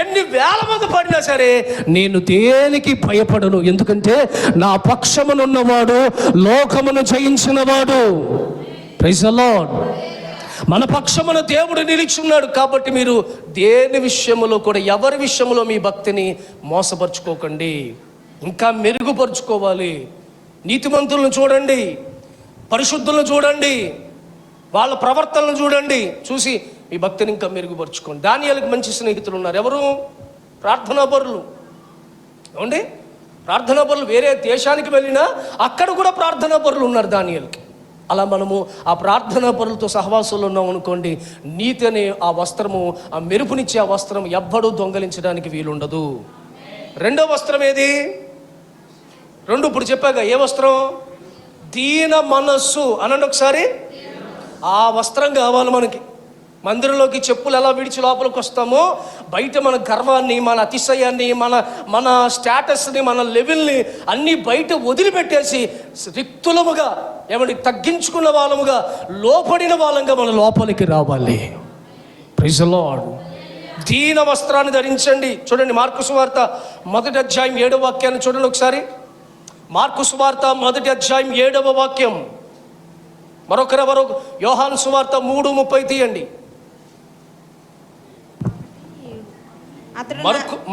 ఎన్ని వేల మంది పడినా సరే నేను దేనికి భయపడను, ఎందుకంటే నా పక్షమునున్నవాడు లోకమును జయించినవాడు. Praise the lord. మన పక్షమున దేవుడు నిలిచున్నాడు. కాబట్టి మీరు దేని విషయంలో కూడా, ఎవరి విషయంలో మీ భక్తిని మోసపరుచుకోకండి, ఇంకా మెరుగుపరుచుకోవాలి. నీతిమంతులను చూడండి, పరిశుద్ధులను చూడండి, వాళ్ళ ప్రవర్తనను చూడండి, చూసి మీ భక్తిని ఇంకా మెరుగుపరుచుకోండి. దానియేలుకి మంచి స్నేహితులు ఉన్నారు. ఎవరు? ప్రార్థనాపరులు. ఏమండి, ప్రార్థనాపరులు. వేరే దేశానికి వెళ్ళినా అక్కడ కూడా ప్రార్థనాపరులు ఉన్నారు దానియేలుకి. అలా మనము ఆ ప్రార్థనా పరులతో సహవాసంలో ఉన్నాం అనుకోండి, నీతి అనే ఆ వస్త్రము, ఆ మెరుపునిచ్చే ఆ వస్త్రం ఎవ్వడూ దొంగలించడానికి వీలుండదు. రెండో వస్త్రం ఏది? 2 ఇప్పుడు చెప్పాక, ఏ వస్త్రం? దీన మనస్సు అనండి ఒకసారి. ఆ వస్త్రం కావాలి మనకి. మందిరంలోకి చెప్పులు ఎలా విడిచి లోపలికి వస్తామో, బయట మన గర్వాన్ని, మన అతిశయాన్ని, మన స్టేటస్ని, మన లెవెల్ని అన్నీ బయట వదిలిపెట్టేసి రిక్తులముగా, ఏమంటే తగ్గించుకున్న వాళ్ళముగా, లోపడిన వాళ్ళంగా మన లోపలికి రావాలి. Praise the lord. దీన వస్త్రాన్ని ధరించండి. చూడండి, మార్కు సువార్త 1వ అధ్యాయం 7వ వాక్యాన్ని చూడండి ఒకసారి. మార్కు సువార్త 1వ అధ్యాయం 7వ వాక్యం. మరొక యోహాను సువార్త 3:30 తీయండి.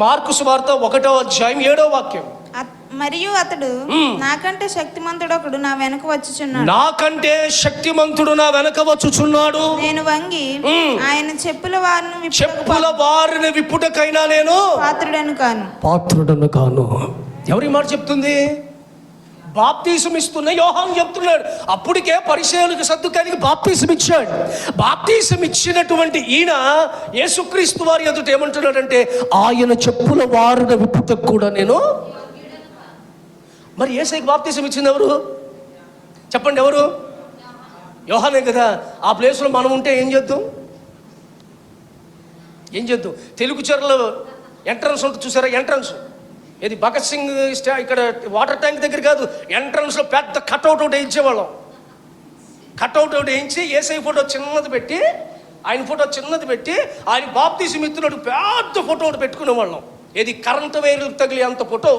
మార్కు సువార్త 1వ అధ్యాయం 7వ వాక్యం. మరియు అతడు, నాకంటే శక్తిమంతుడు ఒకడు నా వెనక వచ్చుచున్నాడు, నాకంటే శక్తిమంతుడు నా వెనక వచ్చుచున్నాడు, నేను వంగి ఆయన చెప్పుల వారిని విప్పుటకైనా నేను పాత్రుడను కాను. ఎవరి మాట చెప్తుంది? బాప్తీసం ఇస్తున్న యోహాను చెప్తున్నాడు. అప్పటికే పరిసయ్యులకు సద్దుకాయలకు బాప్తీసం ఇచ్చాడు. బాప్తీసం ఇచ్చినటువంటి ఈయన యేసుక్రీస్తు వారి ఎదుట ఏమంటున్నాడంటే, ఆయన చెప్పుల వారిని విప్పుటకు కూడా నేను. మరి యేసయ్యకి బాప్తీసం ఇచ్చింది ఎవరు? చెప్పండి, ఎవరు? యోహానే కదా. ఆ ప్లేస్లో మనం ఉంటే ఏం చేద్దాం? తెలుగు చెరలో ఎంట్రన్స్ ఉంటుంది చూసారా? ఎంట్రన్స్ ఇది భగత్ సింగ్ ఇక్కడ వాటర్ ట్యాంక్ దగ్గర కాదు, ఎంట్రన్స్లో పెద్ద కట్అవుట్ ఒకటి వేయించేవాళ్ళం. కట్అవుట్ ఒకటి వేయించి యేసయ్య ఫోటో చిన్నది పెట్టి, ఆయన ఫోటో చిన్నది పెట్టి, ఆయన బాప్తీసం ఇస్తున్నట్టు పెద్ద ఫోటో ఒకటి పెట్టుకునేవాళ్ళం. ఇది కరెంటు వైర్లకు తగిలి అంత ఫోటో,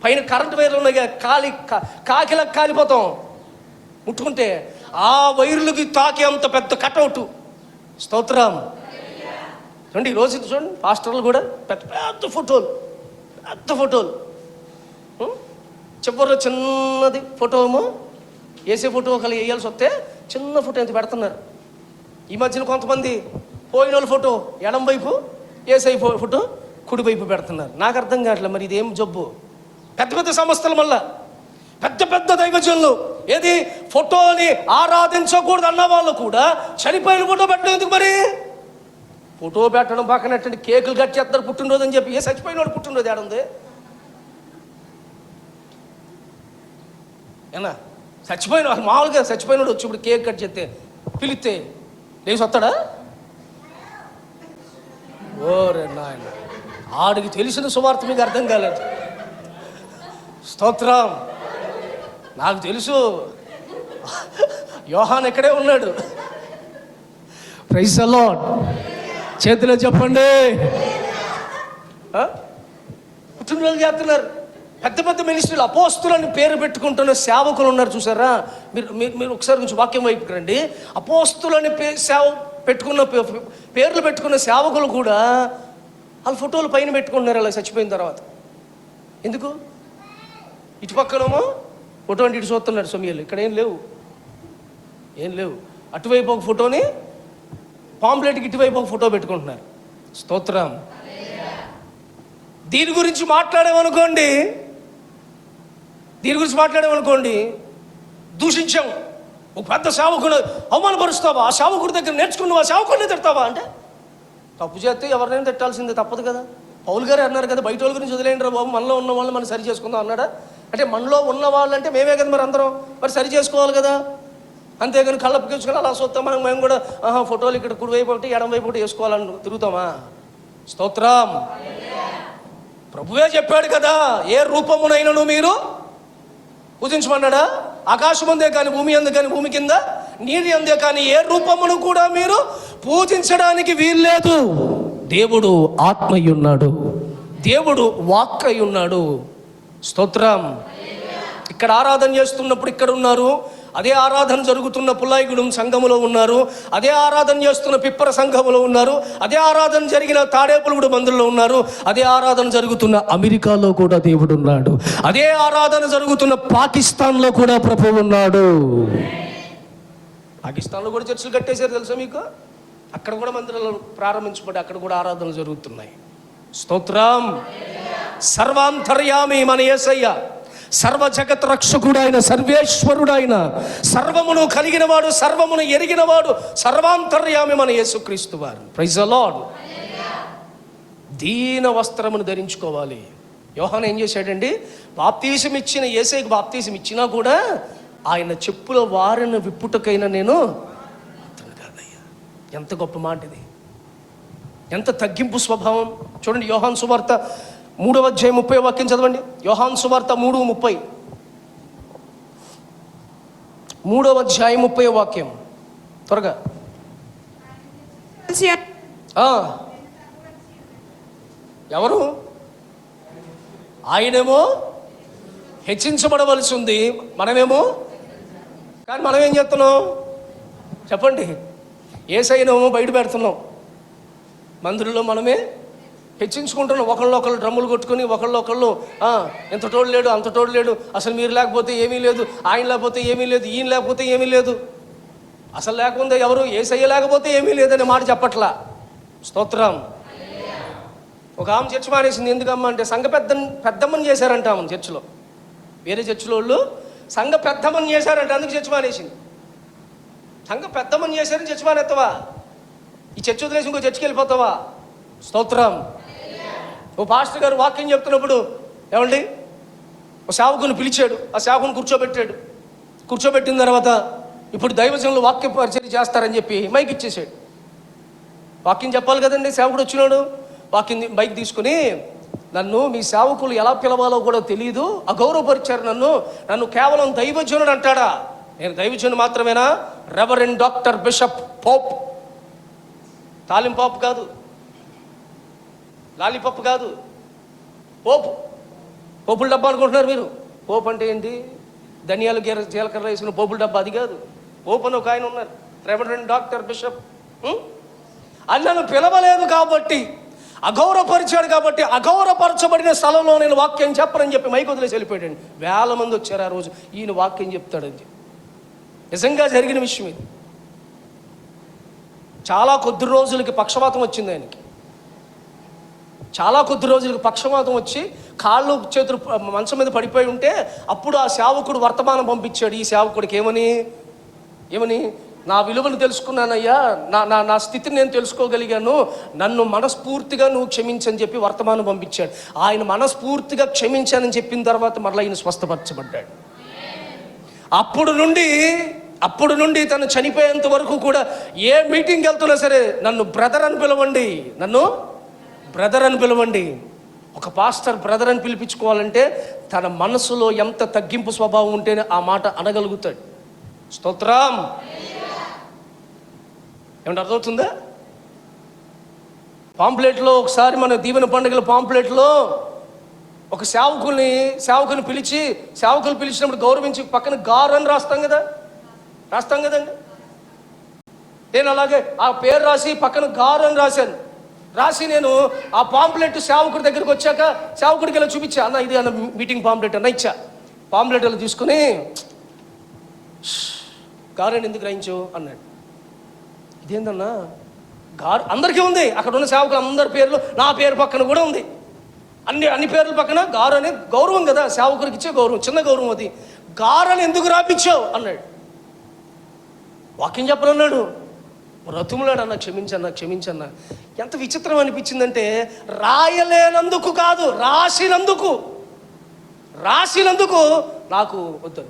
పైన కరెంటు వైర్లు ఉన్నాయి, కాకిలా కాలిపోతాం ముట్టుకుంటే, ఆ వైర్లకి తాకి అంత పెద్ద కట్అవుట్. స్తోత్రం. చూడండి, ఈరోజు చూడండి పాస్టర్లు కూడా పెద్ద ఫోటోలు, చివరిలో చిన్నది ఫోటో ఏమో, వేసే ఫోటో ఒకళ్ళు వేయాల్సి వస్తే చిన్న ఫోటో ఎంత పెడుతున్నారు. ఈ మధ్యన కొంతమంది పోయిన వాళ్ళ ఫోటో ఎడం వైపు, ఏసై ఫోటో కుడి వైపు పెడుతున్నారు. నాకు అర్థం కావట్లేదు, మరి ఇదేం జబ్బు? పెద్ద సంస్థల వల్ల పెద్ద దైవజనులు ఏది ఫోటోని ఆరాధించకూడదు అన్న వాళ్ళు కూడా చనిపోయిన ఫోటో పెట్టడం ఎందుకు? మరి ఫోటో పెట్టడం పక్కనట్టండి, కేకులు కట్ చేస్తారు పుట్టినరోజు అని చెప్పి. ఏ చచ్చిపోయిన వాడు పుట్టినరోజు ఏడుంది? ఏనా చచ్చిపోయిన మామూలుగా చచ్చిపోయినాడు వచ్చి ఇప్పుడు కేక్ కట్ చేస్తే పిలిస్తే లేచి వస్తాడా? ఓరే నాయన, ఆడికి తెలిసిన సువార్త మీకు అర్థం కాలేదు. స్తోత్రం. నాకు తెలుసు, యోహాన్ ఇక్కడే ఉన్నాడు. Praise the lord. చేతిలో చెప్పండి. పుట్టినరోజు చేస్తున్నారు పెద్ద మినిస్ట్రీలు, అపోస్తులని పేరు పెట్టుకుంటున్న సేవకులు ఉన్నారు చూసారా? మీరు ఒకసారి కొంచెం వాక్యం వైపుకి రండి. అపోస్తులని పేర్లు పెట్టుకున్న సేవకులు కూడా వాళ్ళ ఫోటోలు పైన పెట్టుకుంటున్నారు అలా చచ్చిపోయిన తర్వాత. ఎందుకు? ఇటు పక్కనేమో ఫోటో అంటే ఇటు చూస్తున్నాడు సమయాలు, ఇక్కడ ఏం లేవు. అటువైపు ఒక ఫోటోని, పాంప్లెట్కి ఇటువైపు ఒక ఫోటో పెట్టుకుంటున్నారు. స్తోత్రం. దీని గురించి మాట్లాడామనుకోండి దూషించాం. ఒక పెద్ద సేవకుడు అవమానపరుస్తావా, ఆ సేవకుడి దగ్గర నేర్చుకున్నావా, ఆ సేవకుడిని తిడతావా అంటే తప్పు చేస్తే ఎవరినైనా తిట్టాల్సిందే, తప్పదు కదా. పౌలు గారు అన్నారు కదా, బయట వాళ్ళ గురించి వదిలేండి రా బాబు, మనలో ఉన్న వాళ్ళని మనం సరి చేసుకుందాం అన్నాడా? అంటే మనలో ఉన్న వాళ్ళంటే మేమే కదా మరి అందరం, మరి సరి చేసుకోవాలి కదా. అంతేగాని కళ్ళపు తీసుకుని అలా చూస్తాం మేము కూడా ఫోటోలు ఇక్కడ కుడి వైపు ఒకటి ఎడం వైపు ఒకటి వేసుకోవాలని తిరుగుతామా? స్తోత్రం. ప్రభువే చెప్పాడు కదా, ఏ రూపమునైనను మీరు పూజించమన్నాడా? ఆకాశం అందే కానీ భూమి అందే కానీ భూమి కింద నీరు అందే కానీ ఏ రూపమును కూడా మీరు పూజించడానికి వీల్లేదు. దేవుడు ఆత్మ అయి ఉన్నాడు, దేవుడు వాక్ అయి ఉన్నాడు. స్తోత్రం. ఇక్కడ ఆరాధన చేస్తున్నప్పుడు ఇక్కడ ఉన్నారు, అదే ఆరాధన జరుగుతున్న పుల్లాయిగూడెం సంఘములో ఉన్నారు, అదే ఆరాధన చేస్తున్న పిప్పర సంఘములో ఉన్నారు, అదే ఆరాధన జరిగిన తాడేపులగూడెం మందిరంలో ఉన్నారు, అదే ఆరాధన జరుగుతున్న అమెరికాలో కూడా దేవుడు ఉన్నాడు, అదే ఆరాధన జరుగుతున్న పాకిస్తాన్లో కూడా ప్రభువు ఉన్నాడు. పాకిస్తాన్లో కూడా చర్చలు కట్టేశారు తెలుసా మీకు? అక్కడ కూడా మందిరాలు ప్రారంభించబడి అక్కడ కూడా ఆరాధనలు జరుగుతున్నాయి. స్తోత్రం. సర్వాంతర్యామి మన యేసయ్య, సర్వ జగత్ రక్షకుడైన, సర్వేశ్వరుడైన, సర్వమును కలిగినవాడు, సర్వమును ఎరిగినవాడు, సర్వాంతర్యామి మన యేసుక్రీస్తు వారు. Praise the lord. దీన వస్త్రమును ధరించుకోవాలి. యోహాను ఏం చేశాడండి? బాప్తీసం ఇచ్చిన యేసయ్యకు బాప్తీసం ఇచ్చినా కూడా ఆయన చెప్పుల వారిన విప్పుటకైనా నేను అతను కాదయ్యా. ఎంత గొప్ప మాట ఇది, ఎంత తగ్గింపు స్వభావం. చూడండి యోహాను సువార్త 3వ అధ్యాయం 30వ వాక్యం చదవండి. యోహాను సువార్త 3:30, 3వ అధ్యాయం 30వ వాక్యం త్వరగా. ఎవరు? ఆయనేమో హెచ్చించబడవలసి ఉంది, మనమేమో కానీ మనం ఏం చేస్తున్నాం చెప్పండి? యేసయ్యనేమో బయట పెడుతున్నాం, మందిరంలో మనమే హెచ్చించుకుంటున్నాం. ఒకళ్ళు డ్రమ్ములు కొట్టుకొని ఒకళ్ళు ఎంత తోడు లేడు అంత తోడు లేడు, అసలు మీరు లేకపోతే ఏమీ లేదు, ఆయన లేకపోతే ఏమీ లేదు, ఈయన లేకపోతే ఏమీ లేదు. అసలు లేకుండా ఎవరు? యేసయ్య లేకపోతే ఏమీ లేదనే మాట చెప్పట్లా. స్తోత్రం. ఒక ఆమె చర్చ మానేసింది. ఎందుకమ్మా అంటే సంఘ పెద్దమ్మని చేశారంట ఆమెను చర్చిలో. వేరే చర్చిలో వాళ్ళు సంఘ పెద్దమ్మని చేశారంట, అందుకు చర్చ మానేసింది. సంఘ పెద్దమ్మని చేశారని చర్చ మానేస్తావా? ఈ చర్చ వదిలేసి ఇంకో చర్చికి వెళ్ళిపోతావా? స్తోత్రం. ఓ పాస్టర్ గారు వాక్యం చెప్తున్నప్పుడు ఏమండి ఒక సేవకుని పిలిచాడు, ఆ సేవకుని కూర్చోబెట్టిన తర్వాత ఇప్పుడు దైవజనులు వాక్య పరిచర్య చేస్తారని చెప్పి మైక్ ఇచ్చేసాడు. వాక్యం చెప్పాలి కదండి. సేవకుడు వచ్చినాడు, వాక్యం మైక్ తీసుకుని, నన్ను మీ సేవకులు ఎలా పిలవాలో కూడా తెలియదు, అగౌరవపరిచారు నన్ను కేవలం దైవజనుడు అంటాడా? నేను దైవజనుడు మాత్రమేనా? రెవరెండ్ డాక్టర్ బిషప్ పోప్, తాలింపాప్ కాదు, లాలీపప్పు కాదు, పోపుల డబ్బా అనుకుంటున్నారు మీరు. పోపు అంటే ఏంటి? ధనియాలు జీలకర్ర వేసిన పోపుల డబ్బా, అది కాదు. పోపు అని ఒక ఆయన ఉన్నారు, రెవరెండ్ డాక్టర్ బిషప్. అది నన్ను పిలవలేదు కాబట్టి, అగౌరవపరిచాడు కాబట్టి, అగౌరవపరచబడిన స్థలంలో నేను వాక్యం చెప్పనని చెప్పి మైక్ వదిలేసి వెళ్ళిపోయాడు. వేల మంది వచ్చారు ఆ రోజు, ఈయన వాక్యం చెప్తాడని. నిజంగా జరిగిన విషయం ఇది. చాలా కొద్ది రోజులకి పక్షవాతం వచ్చింది ఆయనకి. చాలా కొద్ది రోజులకు పక్షవాతం వచ్చి కాళ్ళు చేతులు మంచం మీద పడిపోయి ఉంటే అప్పుడు ఆ సేవకుడు వర్తమానం పంపించాడు ఈ సేవకుడికి. ఏమని? నా విలువను తెలుసుకున్నానయ్యా, నా స్థితిని నేను తెలుసుకోగలిగాను, నన్ను మనస్ఫూర్తిగా నువ్వు క్షమించని చెప్పి వర్తమానం పంపించాడు. ఆయన మనస్ఫూర్తిగా క్షమించానని చెప్పిన తర్వాత మరలా ఆయన స్వస్థపరచబడ్డాడు. అప్పుడు నుండి తను చనిపోయేంత వరకు కూడా ఏ మీటింగ్కి వెళ్తున్నా సరే నన్ను బ్రదర్ అని పిలవండి. ఒక పాస్టర్ బ్రదర్ అని పిలిపించుకోవాలంటే తన మనసులో ఎంత తగ్గింపు స్వభావం ఉంటేనే ఆ మాట అనగలుగుతాడు. స్తోత్రం. ఏమంటే అర్థమవుతుందా? పాంప్లెట్లో ఒకసారి మన దీవెన పండుగల పాంప్లెట్లో ఒక సేవకుని పిలిచినప్పుడు గౌరవించి పక్కన గారు అని రాస్తాం కదండి. నేను అలాగే ఆ పేరు రాసి పక్కన గారు అని రాసి నేను ఆ పాంప్లెట్ సేవకుడి దగ్గరికి వచ్చాక సేవకుడికి ఇలా చూపించా, అన్న ఇది అన్న మీటింగ్ పాంప్లెట్ అన్న ఇచ్చా. పాంప్లెట్ అలా తీసుకుని గారు ఎందుకు గ్రహించు అన్నాడు. ఇదేందన్నా గారు అందరికీ ఉంది, అక్కడ ఉన్న సేవకులు అందరి పేర్లు నా పేరు పక్కన కూడా ఉంది. అన్ని పేర్ల పక్కన గారు అనే గౌరవం కదా, సేవకుడికి ఇచ్చే గౌరవం, చిన్న గౌరవం అది. గారని ఎందుకు రాపించావు అన్నాడు. వాక్యం చెప్పనన్నాడు, రతుములాడు, అన్న క్షమించన్నా. ఎంత విచిత్రం అనిపించిందంటే, రాయలేనందుకు కాదు, రాసినందుకు నాకు వద్దు.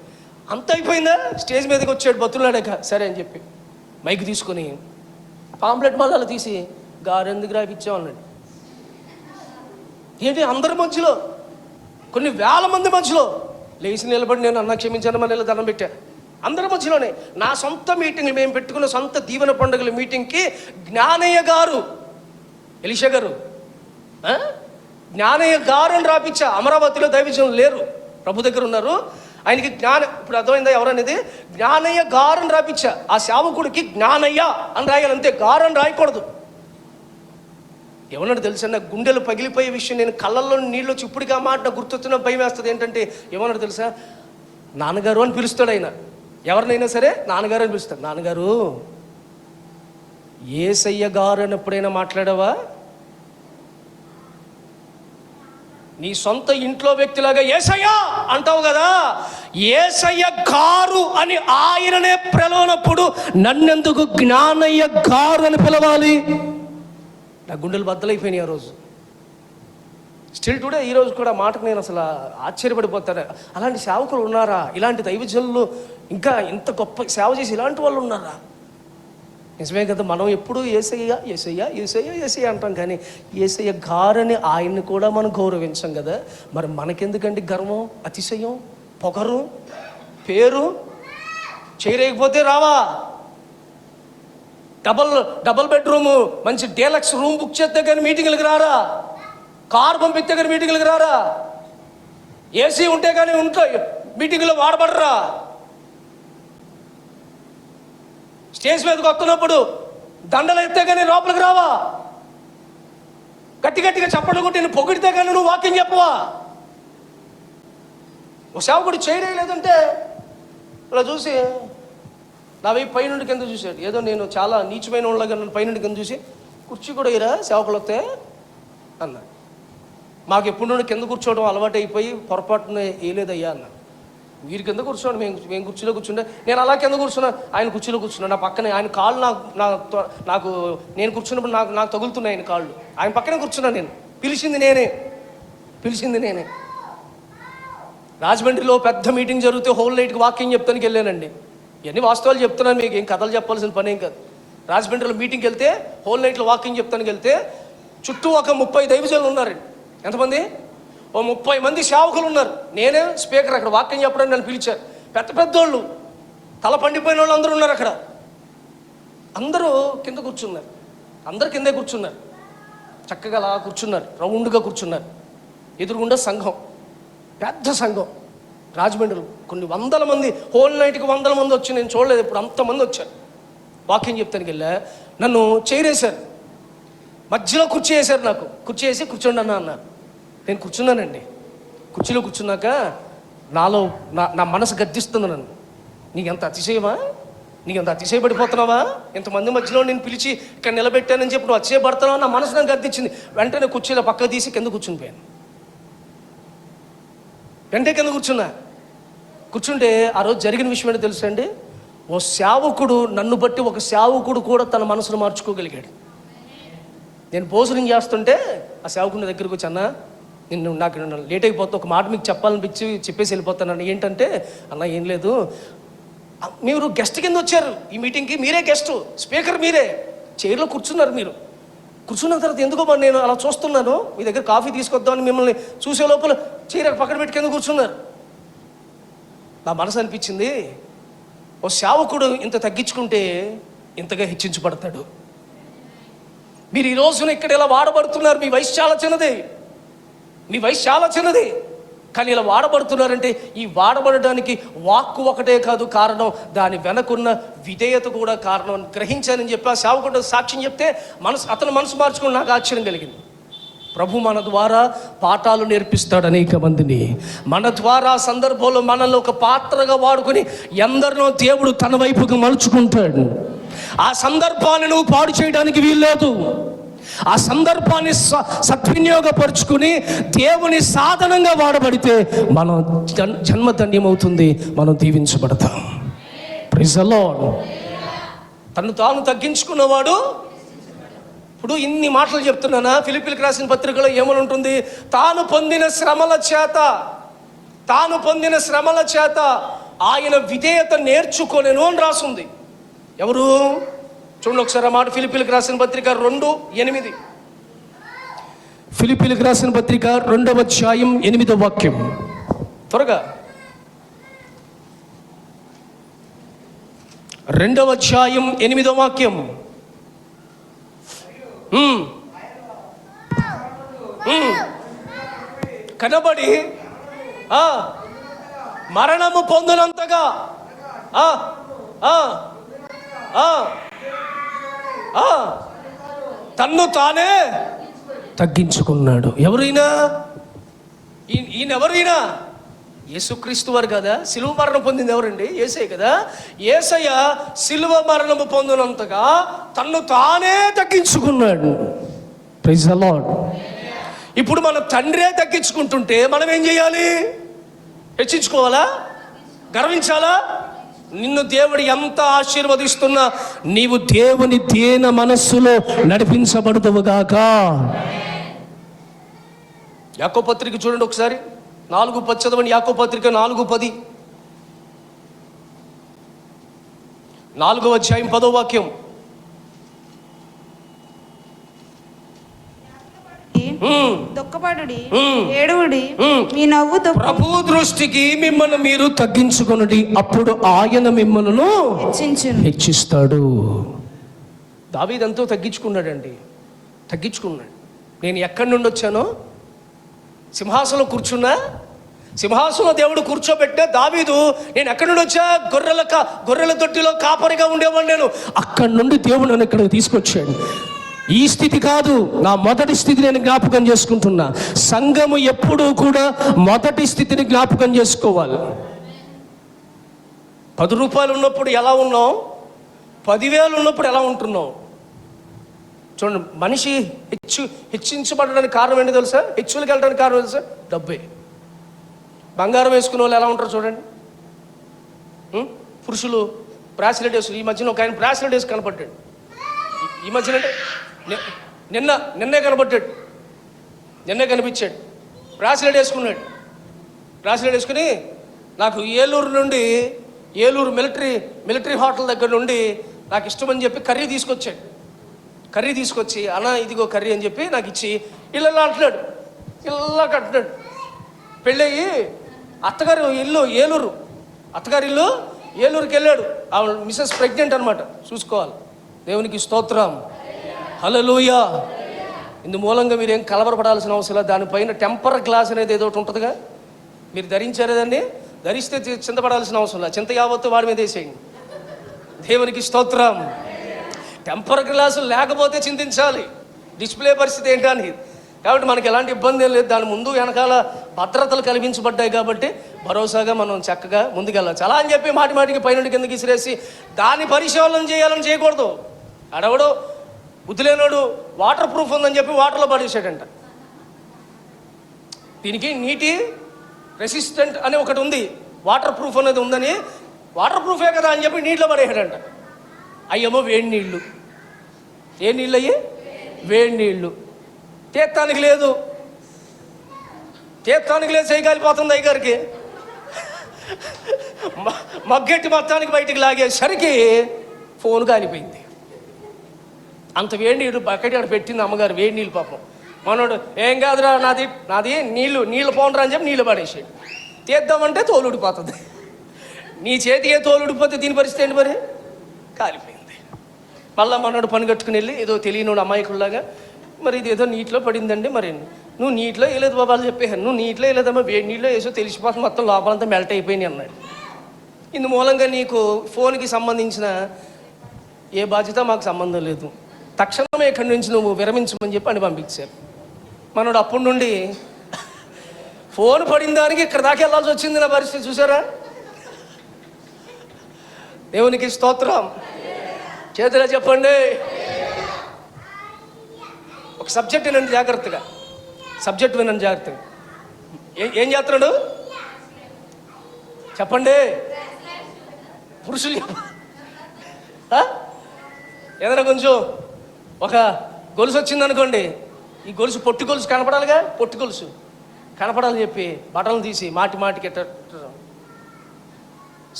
అంత అయిపోయిందా, స్టేజ్ మీదకి వచ్చాడు బతులాడాక, సరే అని చెప్పి మైక్ తీసుకొని పాంప్లెట్ మళ్ళీ తీసి గారు ఎందుకు రాపించావు అన్నాడు. ఏంటి అందరి మధ్యలో, కొన్ని వేల మంది మధ్యలో లేచి నిలబడి నేను అన్న క్షమించాను మళ్ళీ దండం పెట్టా. అందరి మధ్యలోనే నా సొంత మీటింగ్, మేము పెట్టుకున్న సొంత దీవెన పండుగల మీటింగ్కి జ్ఞానయ్య గారు, ఎలిషా గారు, జ్ఞానయ్య గారు అని రాపించా. అమరావతిలో దైవజనులు లేరు, ప్రభు దగ్గర ఉన్నారు. ఆయనకి ఇప్పుడు అర్థమైందా ఎవరనేది? జ్ఞానయ్య గారు అని రాపించా. ఆ సేవకుడికి జ్ఞానయ్య అని రాయాలి అంతే, గారు అని రాయకూడదు. ఏమన్నాడు తెలుసా, నా గుండెలు పగిలిపోయే విషయం, నేను కళ్ళల్లో నీళ్ళు వచ్చి ఇప్పుడుగా మాట గుర్తొచ్చిన భయం వేస్తుంది. ఏంటంటే ఏమన్నాడు తెలుసా, నాన్నగారు అని పిలుస్తాడు ఆయన. ఎవరినైనా సరే నాన్నగారు అని పిలుస్తాడు. నాన్నగారు, యేసయ్య గారు అని ఎప్పుడైనా మాట్లాడావా? నీ సొంత ఇంట్లో వ్యక్తిలాగా యేసయ్య అంటావు కదా, యేసయ్య గారు అని ఆయననే పిలవనప్పుడు నన్నెందుకు జ్ఞానయ్య గారు అని పిలవాలి? నా గుండెలు బద్దలైపోయినాయి ఆ రోజు. స్టిల్ టుడే ఈ రోజు కూడా మాటకు నేను అసలు ఆశ్చర్యపడిపోతాను. అలాంటి సేవకులు ఉన్నారా? ఇలాంటి దైవజనులు ఇంకా ఇంత గొప్ప సేవ చేసి ఇలాంటి వాళ్ళు ఉన్నారా? నిజమే కదా, మనం ఎప్పుడు యేసయ్య యేసయ్య యేసయ్య యేసయ్య అంటాం, కానీ యేసయ్య గారని ఆయన్ని కూడా మనం గౌరవించాం కదా. మరి మనకెందుకండి గర్వం, అతిశయం, పొగరు, పేరు? చేయలేకపోతే రావా, డబల్ బెడ్రూము మంచి డీలక్స్ రూమ్ బుక్ చేస్తే కానీ మీటింగ్లకు రారా, కారు పంపిస్తే కానీ మీటింగ్లకు రారా, ఏసీ ఉంటే కానీ మీటింగ్లో వాడబడరా, స్టేజ్ మీదకి వస్తున్నప్పుడు దండలు ఎత్తే కానీ లోపలికి రావా, గట్టిగా చప్పట్లు కొట్టి నేను పొగిడితే కానీ నువ్వు వాక్యం చెప్పవా? ఒక సేవకుడు చేయలేదంటే ఇలా చూసి నా వైపు పైనుండి కింద చూశాడు. ఏదో నేను చాలా నీచమైన వాళ్ళగా నన్ను పైనుండి కింద చూసి, కుర్చీ కూడా ఇరా సేవకులు వస్తే అన్నా. మాకు ఎప్పుడు నుండి కింద కూర్చోవడం అలవాటు అయిపోయి పొరపాటున వేయలేదయ్యా అన్నా. మీరు కింద కూర్చోండి, మేము కుర్చీలో కూర్చుంటే, నేను అలా కింద కూర్చున్నా, ఆయన కుర్చీలో కూర్చున్నా. నా పక్కనే ఆయన కాళ్ళు నాకు నేను కూర్చున్నప్పుడు నాకు తగులుతున్నాయి ఆయన కాళ్ళు. ఆయన పక్కనే కూర్చున్నా. నేను పిలిచింది నేనే. రాజమండ్రిలో పెద్ద మీటింగ్ జరిగితే హోల్ నైట్కి వాక్యం చెప్తానికి వెళ్ళానండి. ఇవన్నీ వాస్తవాలు చెప్తున్నాను మీకు, ఏం కథలు చెప్పాల్సిన పని ఏం కాదు. రాజమండ్రిలో మీటింగ్కి వెళ్తే, హోల్ నైట్లో వాక్యం చెప్తానికి వెళ్తే, చుట్టూ ఒక 30 దైవజనులు ఉన్నారండి. ఎంతమంది? ఓ 30 మంది సేవకులు ఉన్నారు. నేనే స్పీకర్. అక్కడ వాక్యం చెప్పడానికి నన్ను పిలిచారు. పెద్దోళ్ళు, తల పండిపోయిన వాళ్ళు అందరూ ఉన్నారు అక్కడ. అందరూ కింద కూర్చున్నారు, అందరు కిందే కూర్చున్నారు. చక్కగా అలా కూర్చున్నారు, రౌండ్గా కూర్చున్నారు. ఎదురుగుండా సంఘం, పెద్ద సంఘం. రాజమండ్రిలో కొన్ని 100 మంది, హోల్ నైట్కి 100 మంది వచ్చి, నేను చూడలేదు ఇప్పుడు అంతమంది వచ్చారు. వాక్యం చెప్తానికి వెళ్ళా, నన్ను చేరేశారు, మధ్యలో కుర్చీ వేశారు. నాకు కుర్చీ వేసి కూర్చోండి అన్నారు. నేను కూర్చున్నానండి. కుర్చీలో కూర్చున్నాక నాలో నా మనసు గద్దిస్తుంది నన్ను. నీకెంత అతిశయమా, నీకెంత అతిశయపడిపోతున్నావా? ఇంతమంది మధ్యలో నేను పిలిచి ఇక్కడ నిలబెట్టానని చెప్పి నువ్వు అతిశయపడుతున్నావా? నా మనసు నాకు గద్దించింది. వెంటనే కుర్చీలో పక్క తీసి కింద కూర్చునిపోయాను. వెంటనే కింద కూర్చుంటే ఆ రోజు జరిగిన విషయం ఏంటో తెలుసా అండి? ఓ సేవకుడు, నన్ను బట్టి ఒక సేవకుడు కూడా తన మనసును మార్చుకోగలిగాడు. నేను భోజనం చేస్తుంటే ఆ సేవకుని దగ్గరికి వచ్చి, అన్న నాకు లేట్ అయిపోతే ఒక మాట మీకు చెప్పాలనిపించి చెప్పేసి వెళ్ళిపోతాను. ఏంటంటే, అన్న ఏం లేదు, మీరు గెస్ట్ కింద వచ్చారు ఈ మీటింగ్కి, మీరే గెస్ట్, స్పీకర్ మీరే, చైర్లో కూర్చున్నారు. మీరు కూర్చున్న తర్వాత ఎందుకో మరి నేను అలా చూస్తున్నాను, మీ దగ్గర కాఫీ తీసుకొద్దామని మిమ్మల్ని చూసే లోపల చైర్ పక్కన పెట్టి కింద కూర్చున్నారు. నా మనసు అనిపించింది, ఓ సేవకుడు ఇంత తగ్గించుకుంటే ఇంతగా హెచ్చించబడతాడు. మీరు ఈ రోజున ఇక్కడ ఇలా వాడబడుతున్నారు. మీ వయసు చాలా చిన్నది, కానీ ఇలా వాడబడుతున్నారంటే ఈ వాడబడడానికి వాక్కు ఒకటే కాదు కారణం, దాని వెనకున్న విధేయత కూడా కారణం అని గ్రహించానని చెప్పి ఆ సేవకుడు సాక్ష్యం చెప్తే అతను మనసు మార్చుకుని నాకు ఆశ్చర్యం కలిగింది. ప్రభు మన ద్వారా పాఠాలు నేర్పిస్తాడు అనేక మందిని. మన ద్వారా సందర్భంలో మనల్ని ఒక పాత్రగా వాడుకొని ఎందరినో దేవుడు తన వైపుకు మలుచుకుంటాడు. ఆ సందర్భాన్ని నువ్వు పాడు చేయడానికి వీల్లేదు. ఆ సందర్భాన్ని సద్వినియోగపరుచుకుని దేవుని సాధనంగా వాడబడితే మనం జన్మధన్యమవుతుంది, మనం దీవించబడతాం. Praise the lord. తను తాను తగ్గించుకున్నవాడు. ఇప్పుడు ఇన్ని మాటలు చెప్తున్నానా, ఫిలిప్పీలకు రాసిన పత్రికలో ఏమని ఉంటుంది? తాను పొందిన శ్రమల చేత ఆయన విధేయత నేర్చుకొనెను అని రాసుంది. ఎవరు? చూడండి ఒకసారి ఆ మాట. ఫిలిప్పీలకు రాసిన పత్రిక 2:8. ఫిలిప్పీలకు రాసిన పత్రిక 2వ అధ్యాయం 8వ వాక్యం. త్వరగా 2వ అధ్యాయం 8వ వాక్యం. కనబడి మరణము పొందినంతగా తన్ను తానే తగ్గించుకున్నాడు. ఎవరైనా ఈయనెవరైనా యేసుక్రీస్తు వారు కదా. సిలువ మరణం పొందింది ఎవరండి? యేసయ్య కదా. యేసయ్య సిలువ మరణము పొందినంతగా తన్ను తానే తగ్గించుకున్నాడు. Praise the Lord. ఇప్పుడు మన తండ్రే తగ్గించుకుంటుంటే మనం ఏం చేయాలి? హెచ్చించుకోవాలా? గర్వించాలా? నిన్ను దేవుడు ఎంత ఆశీర్వదిస్తున్నా నీవు దేవుని దీన మనస్సులో నడిపించబడుదువుగాక. యాకోబు పత్రిక చూడండి ఒకసారి. 4:10 చదవండి. యాకోబు పత్రిక 4:10. 4వ అధ్యాయం 10వ వాక్యం. దుఃఖపడుడి, ఏడువుడి, మీ నవ్వు ప్రభు దృష్టికి మిమ్మల్ని మీరు తగ్గించుకొనుడి, అప్పుడు ఆయన మిమ్మల్ని హెచ్చిస్తాడు. దావీదు ఎంతో తగ్గించుకున్నాడండి. నేను ఎక్కడి నుండి వచ్చానో, సింహాసనం కూర్చున్నా, సింహాసనం దేవుడు కూర్చోబెట్టే దావీదు, నేను ఎక్కడి నుండి వచ్చా? గొర్రెల దొడ్డిలో కాపరిగా ఉండేవాడు నేను. అక్కడి నుండి దేవుడు నన్ను ఇక్కడికి తీసుకొచ్చాడు. ఈ స్థితి కాదు, నా మొదటి స్థితి నేను జ్ఞాపకం చేసుకుంటున్నా. సంఘము ఎప్పుడూ కూడా మొదటి స్థితిని జ్ఞాపకం చేసుకోవాలి. 10 రూపాయలు ఉన్నప్పుడు ఎలా ఉన్నాం, 10,000 ఉన్నప్పుడు ఎలా ఉంటున్నాం? చూడండి, మనిషి హెచ్చించబడడానికి కారణం ఏంటి తెలుసా? హెచ్చులకు వెళ్ళడానికి కారణం తెలుసా? డబ్బే. బంగారం వేసుకునే వాళ్ళు ఎలా ఉంటారు చూడండి. పురుషులు బ్రాస్లెట్ వేసుకు, ఈ మధ్యన ఒక ఆయన బ్రాస్లెట్ వేసి కనపడ్డాడు. ఈ మధ్యన అంటే నిన్నే కనిపించాడు. బ్రాస్లెట్ వేసుకుని నాకు ఏలూరు మిలిటరీ హోటల్ దగ్గర నుండి నాకు ఇష్టమని చెప్పి కర్రీ తీసుకొచ్చి అన్న ఇదిగో కర్రీ అని చెప్పి నాకు ఇచ్చి ఇలా అంటున్నాడు. పెళ్ళయి అత్తగారి ఇల్లు ఏలూరుకి వెళ్ళాడు. ఆవిడ మిసెస్ ప్రెగ్నెంట్ అనమాట. చూసుకోవాలి. దేవునికి స్తోత్రం. హల్లెలూయా. ఇందు మూలంగా మీరు ఏం కలవరపడాల్సిన అవసరం లేదు. దానిపైన టెంపర్ గ్లాస్ అనేది ఏదో ఒకటి ఉంటుందిగా, మీరు ధరించారేదాన్ని. ధరిస్తే చింతపడాల్సిన అవసరం లేదు. చింత యావత్తు వాడి మీద వేసేయండి. దేవునికి స్తోత్రం. టెంపర్ గ్లాసు లేకపోతే చింతించాలి. డిస్ప్లే పరిస్థితి ఏంటని. కాబట్టి మనకి ఎలాంటి ఇబ్బంది ఏం లేదు. దాని ముందు వెనకాల భద్రతలు కల్పించబడ్డాయి కాబట్టి భరోసాగా మనం చక్కగా ముందుకెళ్ళచ్చు. అలా అని చెప్పి మాటికి పైనుండి కిందకి విసిరేసి దాన్ని పరిశీలన చేయాలని చేయకూడదు. అడవడు బుద్ధిలేనోడు వాటర్ ప్రూఫ్ ఉందని చెప్పి వాటర్లో పడేసాడంట. దీనికి నీటి రెసిస్టెంట్ అని ఒకటి ఉంది, వాటర్ ప్రూఫ్ అనేది ఉందని, వాటర్ ప్రూఫే కదా అని చెప్పి నీటిలో పడేసాడంట. అయ్యేమో వేడి నీళ్ళు. ఏ నీళ్ళు అయ్యి? వేడి నీళ్ళు. తీర్థానికి లేదు, చేయి కాలిపోతుంది అయ్యగారికి. మగ్గెట్టి మొత్తానికి బయటికి లాగేసరికి ఫోన్ కాలిపోయింది. అంత వేడి నీళ్ళు బకెట్ అక్కడ పెట్టింది అమ్మగారు. వేడి నీళ్ళు పాపం. మనోడు ఏం కాదురా నాది నీళ్ళు పోనరా అని చెప్పి నీళ్ళు పడేసాడు. తీద్దామంటే తోలు ఉడిపోతుంది. నీ చేతికి ఏ తోలు ఉడిపోతే దీని పరిస్థితి ఏంటి? మరి కాలిపోయింది. మళ్ళీ మనోడు పని కట్టుకుని వెళ్ళి ఏదో తెలియనోడు అమాయకుల్లాగా, మరి ఇది ఏదో నీటిలో పడిందండి, మరి నువ్వు నీటిలో వేయలేదు బాబాలు చెప్పేసాను. నువ్వు నీటిలో వేయలేదమ్మా, వేడి నీళ్ళు వేసో తెలిసిపోతుంది, మొత్తం లోపలంతా మెల్ట్ అయిపోయినాయి అన్నాడు. ఇందు మూలంగా నీకు ఫోన్కి సంబంధించిన ఏ బాధ్యత మాకు సంబంధం లేదు, తక్షణమే ఇక్కడి నుంచి నువ్వు విరమించమని చెప్పి అని పంపించారు. మనోడు అప్పటి నుండి ఫోన్ పడిన దానికి ఇక్కడ దాకా వెళ్ళాల్సి వచ్చింది. నా పరిస్థితి చూసారా? దేవునికి స్తోత్రం. చేతులా చెప్పండి. ఒక సబ్జెక్ట్ వినండి జాగ్రత్తగా, సబ్జెక్ట్ వినండి జాగ్రత్తగా. ఏం చేస్తున్నాడు చెప్పండి పురుషులు? ఏదైనా కొంచెం ఒక గొలుసు వచ్చిందనుకోండి, ఈ గొలుసు పొట్టి గొలుసు కనపడాలిగా, పొట్టి గొలుసు కనపడాలని చెప్పి బట్టలు తీసి మాటికి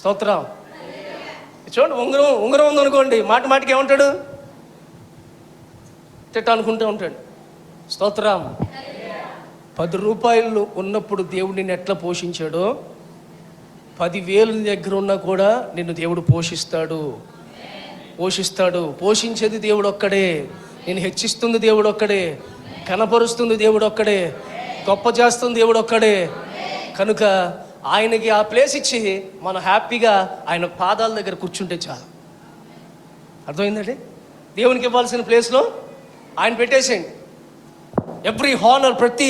స్తోత్రం. చూడండి, ఉంగరం ఉందనుకోండి, మాటికి ఏమంటాడు? తిట్ట అనుకుంటూ ఉంటాడు. స్తోత్రం. 10 రూపాయలు ఉన్నప్పుడు దేవుడు నిన్ను ఎట్లా పోషించాడో 10,000 దగ్గర ఉన్నా కూడా నిన్ను దేవుడు పోషిస్తాడు. పోషించేది దేవుడు ఒక్కడే, నేను హెచ్చిస్తుంది దేవుడు ఒక్కడే, కనపరుస్తుంది దేవుడు ఒక్కడే, గొప్ప చేస్తుంది దేవుడు ఒక్కడే. కనుక ఆయనకి ఆ ప్లేస్ ఇచ్చి మనం హ్యాపీగా ఆయన పాదాల దగ్గర కూర్చుంటే చాలు. అర్థమైందండి? దేవునికి ఇవ్వాల్సిన ప్లేస్లో ఆయన పెట్టేసేయండి. ఎవ్రీ హానర్, ప్రతి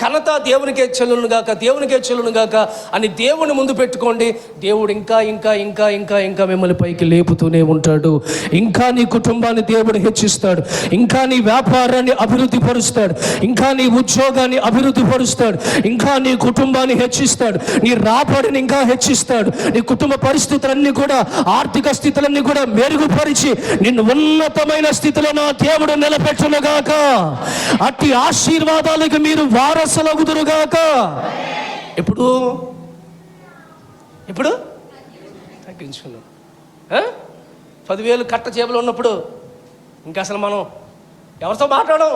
ఘనత దేవునికే చెల్లును గాక అని దేవుని ముందు పెట్టుకోండి. దేవుడు ఇంకా ఇంకా ఇంకా ఇంకా ఇంకా మిమ్మల్ని పైకి లేపుతూనే ఉంటాడు. ఇంకా నీ కుటుంబాన్ని దేవుడు హెచ్చిస్తాడు, ఇంకా నీ వ్యాపారాన్ని అభివృద్ధి పరుస్తాడు, ఇంకా నీ ఉద్యోగాన్ని అభివృద్ధి పరుస్తాడు, ఇంకా నీ కుటుంబాన్ని హెచ్చిస్తాడు, నీ రాబడిని ఇంకా హెచ్చిస్తాడు, నీ కుటుంబ పరిస్థితులన్నీ కూడా, ఆర్థిక స్థితులన్నీ కూడా మెరుగుపరిచి నిన్ను ఉన్నతమైన స్థితిలో నా దేవుడు నిలబెట్టునుగాక. అట్టి ఆశీర్వాదాలకు మీరు వారసులగుదురుగాక. ఇప్పుడు తగ్గించుకున్నాం. 10,000 కట్ట చేపలు ఉన్నప్పుడు ఇంకా అసలు మనం ఎవరితో మాట్లాడం,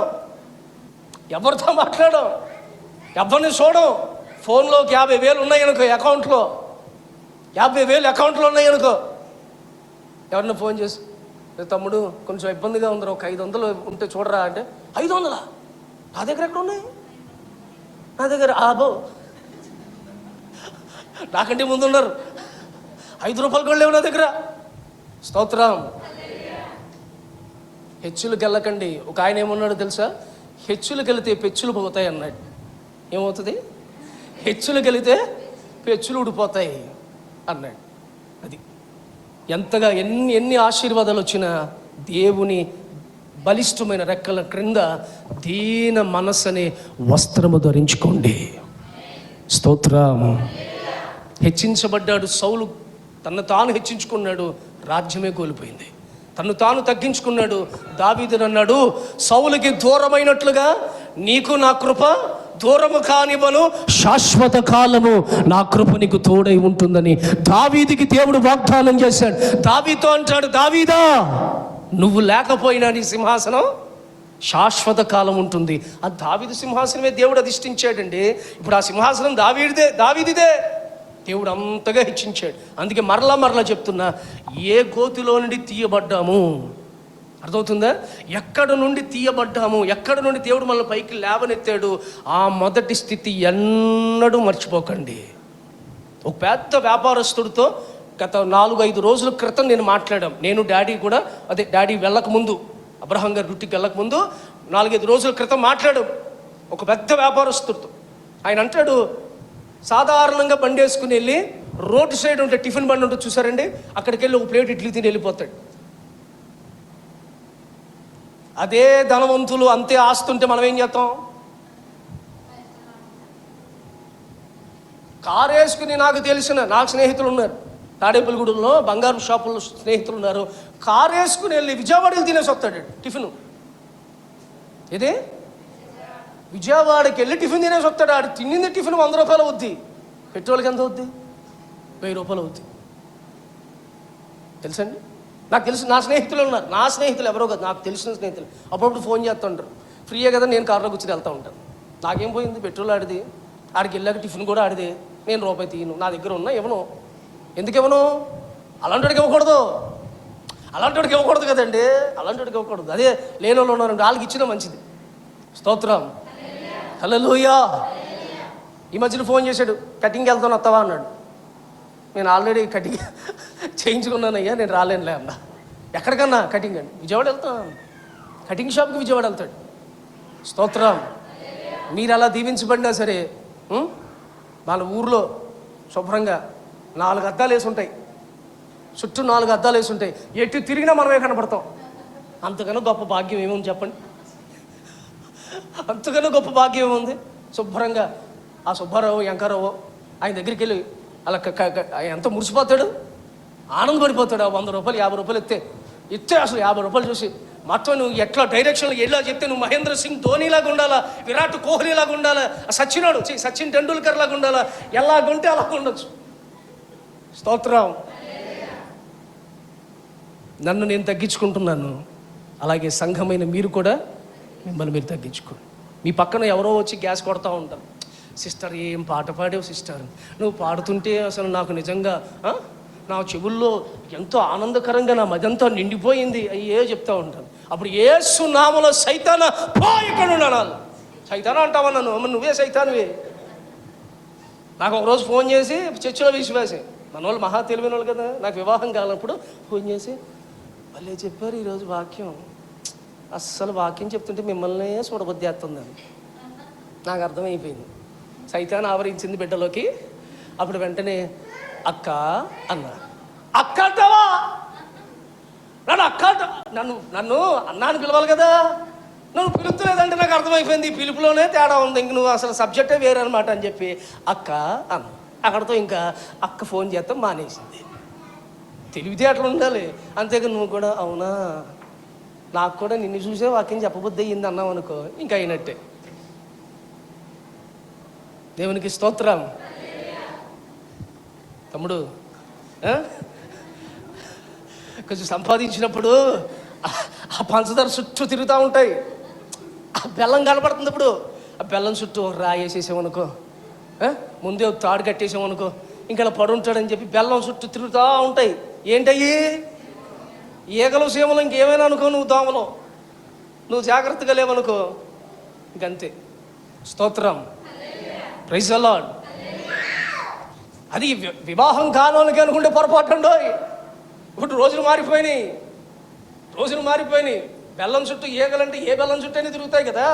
ఎవరిని చూడం. ఫోన్లోకి 50,000 ఉన్నాయనుకో, అకౌంట్లో 50,000 అకౌంట్లో ఉన్నాయనుకో, ఎవరిని ఫోన్ చేసి, తమ్ముడు కొంచెం ఇబ్బందిగా ఉందిరా, ఒక 500 ఉంటే చూడరా అంటే, 500 నా దగ్గర ఎక్కడ ఉన్నాయి? నా దగ్గర నాకంటే ముందు ఉన్నారు, 5 రూపాయలు కూడా లేవు నా దగ్గర. స్తోత్రం. హెచ్చులకు వెళ్ళకండి. ఒక ఆయన ఏమన్నాడు తెలుసా? హెచ్చులకు వెళితే పెచ్చులు పోతాయి అన్నాడు. ఏమవుతుంది? హెచ్చులకు వెళితే పెచ్చులు ఊడిపోతాయి అన్నాడు. అది ఎంతగా ఎన్ని ఆశీర్వాదాలు వచ్చినా దేవుని బలిష్టమైన రెక్కల క్రింద దీన మనస్సనే వస్త్రము ధరించుకోండి. స్తోత్రం. హెచ్చించబడ్డాడు సౌలు, తను తాను హెచ్చించుకున్నాడు, రాజ్యమే కోల్పోయింది. తను తాను తగ్గించుకున్నాడు. దావీదు అన్నాడు, సౌలుకి దూరమైనట్లుగా నీకు నా కృప దూరము కానివ్వను, శాశ్వత కాలము నా కృప నీకు తోడై ఉంటుందని దావీదుకి దేవుడు వాగ్దానం చేశాడు. దావీదుతో అంటాడు, దావీదా నువ్వు లేకపోయినా నీ సింహాసనం శాశ్వత కాలం ఉంటుంది. ఆ దావీదు సింహాసనమే దేవుడు అధిష్ఠించాడండి. ఇప్పుడు ఆ సింహాసనం దావీదిదే. దేవుడు అంతగా హెచ్చించాడు. అందుకే మరలా చెప్తున్నా, ఏ గోతిలో నుండి తీయబడ్డాము, అర్థమవుతుందా? ఎక్కడ నుండి తీయబడ్డాము, ఎక్కడ నుండి దేవుడు మనల్ని పైకి లేవనెత్తాడు, ఆ మొదటి స్థితి ఎన్నడూ మర్చిపోకండి. ఒక పెద్ద వ్యాపారస్తుడితో గత 4-5 రోజుల క్రితం నేను మాట్లాడాను. నేను డాడీ కూడా, డాడీ వెళ్ళకముందు, అబ్రహాం గారి డ్యూటీకి వెళ్ళకముందు 4-5 రోజుల క్రితం మాట్లాడాం ఒక పెద్ద వ్యాపారస్తుడితో. ఆయన అంటాడు, సాధారణంగా బండి వేసుకుని వెళ్ళి రోడ్డు సైడ్ ఉంటే టిఫిన్ బండి ఉంటుంది చూసారండి, అక్కడికి వెళ్ళి ఒక ప్లేట్ ఇడ్లీ తిని వెళ్ళిపోతాడు. అదే ధనవంతులు, అంతే ఆస్తుంటే మనం ఏం చేస్తాం? కారు వేసుకుని, నాకు స్నేహితులు ఉన్నారు తాడేపల్లిగూడెంలో, బంగారు షాపుల్లో స్నేహితులు ఉన్నారు. కారు వేసుకుని వెళ్ళి విజయవాడకి తినేసి వస్తాడు టిఫిన్. ఇదే విజయవాడకి వెళ్ళి టిఫిన్ తినేసి వస్తాడు. ఆడు తిన్నింది టిఫిన్ 100 రూపాయలు అవుద్ది, పెట్రోల్కి ఎంత అవుద్ది? 1000 రూపాయలు అవుద్ది. తెలుసండి? నాకు తెలుసు, నా స్నేహితులు ఉన్నారు, నా స్నేహితులు ఎవరో కదా, నాకు తెలిసిన స్నేహితులు అప్పుడప్పుడు ఫోన్ చేస్తుంటారు. ఫ్రీయే కదా, నేను కారులో కూర్చొని వెళ్తూ ఉంటాను. నాకేం పోయింది, పెట్రోల్ ఆడిది, ఆడికి వెళ్ళాక టిఫిన్ కూడా ఆడిదే, నేను రూపాయి తీయను, నా దగ్గర ఉన్నా ఇవ్వను. ఎందుకు ఇవ్వను? అలాంటివాడికి ఇవ్వకూడదు కదండి, అలాంటివాడికి ఇవ్వకూడదు. అదే లేని వాళ్ళు ఉన్నారు, వాళ్ళకి ఇచ్చినా మంచిది. స్తోత్రం. హల్లెలూయా. ఈ మధ్యలో ఫోన్ చేశాడు, కటింగ్కి వెళ్తాను వస్తావా అన్నాడు. నేను ఆల్రెడీ కటింగ్ చేయించుకున్నానయ్యా, నేను రాలేనులే అన్నా. ఎక్కడికన్నా కటింగ్ అండి, విజయవాడ వెళ్తాను, కటింగ్ షాప్కి విజయవాడ వెళ్తాడు. స్తోత్రం. మీరు అలా దీవించబడినా సరే, వాళ్ళ ఊర్లో శుభ్రంగా 4 అద్దాలు వేసి ఉంటాయి, చుట్టూ 4 అద్దాలు వేసి ఉంటాయి, ఎటు తిరిగినా మనమే కనపడతాం. అంతకన్నా గొప్ప భాగ్యం ఏమని చెప్పండి? అంతకన్నా గొప్ప భాగ్యం ఉంది. శుభ్రంగా ఆ సుబ్బారావు వెంకారావు ఆయన దగ్గరికి వెళ్ళి అలా ఆయన ఎంత మురిసిపోతాడు, ఆనందపడిపోతాడు. ఆ 100 రూపాయలు 50 రూపాయలు ఇస్తే అసలు 50 రూపాయలు చూసి మొత్తం నువ్వు ఎట్లా డైరెక్షన్లో ఎలా చెప్తే నువ్వు మహేంద్ర సింగ్ ధోనీలాగా ఉండాలా, విరాట్ కోహ్లీలాగా ఉండాలా, సచిన్ టెండూల్కర్ లాగా ఉండాలా, ఎలాగుంటే అలా ఉండొచ్చు. స్తోత్రం. నన్ను నేను తగ్గించుకుంటున్నాను, అలాగే సంఘమైన మీరు కూడా మిమ్మల్ని మీరు తగ్గించుకోండి. మీ పక్కన ఎవరో వచ్చి గ్యాస్ కొడతా ఉంటారు. సిస్టర్ ఏం పాట పాడేవు సిస్టర్, నువ్వు పాడుతుంటే అసలు నాకు నిజంగా నా చెవుల్లో ఎంతో ఆనందకరంగా నా మదంతా నిండిపోయింది అయ్యే చెప్తా ఉంటాను. అప్పుడు యేసు నామములో సైతానా పో ఇక్కడ ఉండాలి. సైతానా అంటావా నన్ను? నువ్వే సైతానువే. నాకు ఒకరోజు ఫోన్ చేసి చర్చిలో విశ్వాసి, మన వాళ్ళు మహా తెలివైన వాళ్ళు కదా, నాకు వివాహం కాలప్పుడు ఫోన్ చేసి వాళ్ళే చెప్పారు ఈరోజు వాక్యం, అస్సలు వాక్యం చెప్తుంటే మిమ్మల్నే చూడబుద్ధి చేస్తుందని. నాకు అర్థమైపోయింది, సైతాన్ ఆవరించింది బిడ్డలోకి. అప్పుడు వెంటనే అక్క అన్న, అక్క అంటావా? నన్ను అన్నాను పిలవాలి కదా, నువ్వు పిలుస్తలేదంటే నాకు అర్థమైపోయింది ఈ పిలుపులోనే తేడా ఉంది, ఇంక నువ్వు అసలు సబ్జెక్టే వేరే అనమాట అని చెప్పి అక్క అన్న. అక్కడతో ఇంకా అక్క ఫోన్ చేస్తాం మానేసింది. తెలివితేటలు ఉండాలి, అంతేగా నువ్వు కూడా అవునా నాకు కూడా నిన్ను చూసే వాక్యం చెప్పబుద్ధి అయ్యింది అన్నావు అనుకో, ఇంకా అయినట్టే. దేవునికి స్తోత్రం. తమ్ముడు కొంచెం సంపాదించినప్పుడు ఆ పంచదార చుట్టూ తిరుగుతూ ఉంటాయి, ఆ బెల్లం కనపడుతుంది. ఇప్పుడు ఆ బెల్లం చుట్టూ రాయి వేసేసామనుకో, ముందే తాడు కట్టేసామనుకో, ఇంకా పడుంటాడని చెప్పి బెల్లం చుట్టూ తిరుగుతూ ఉంటాయి. ఏంటయ్యి? ఈగలు సీమలు ఇంకేమైనా అనుకో, నువ్వు దోమలో నువ్వు జాగ్రత్తగా లేవనుకో ఇంకంతే. స్తోత్రం. Praise the lord. అది వివాహం కానోళ్ళకి అనుకుంటే పొరపాటు ఉండోయ్. ఇప్పుడు రోజులు మారిపోయినాయి. బెల్లం చుట్టూ ఈగలంటే ఏ బెల్లం చుట్టూ అయినా తిరుగుతాయి కదా.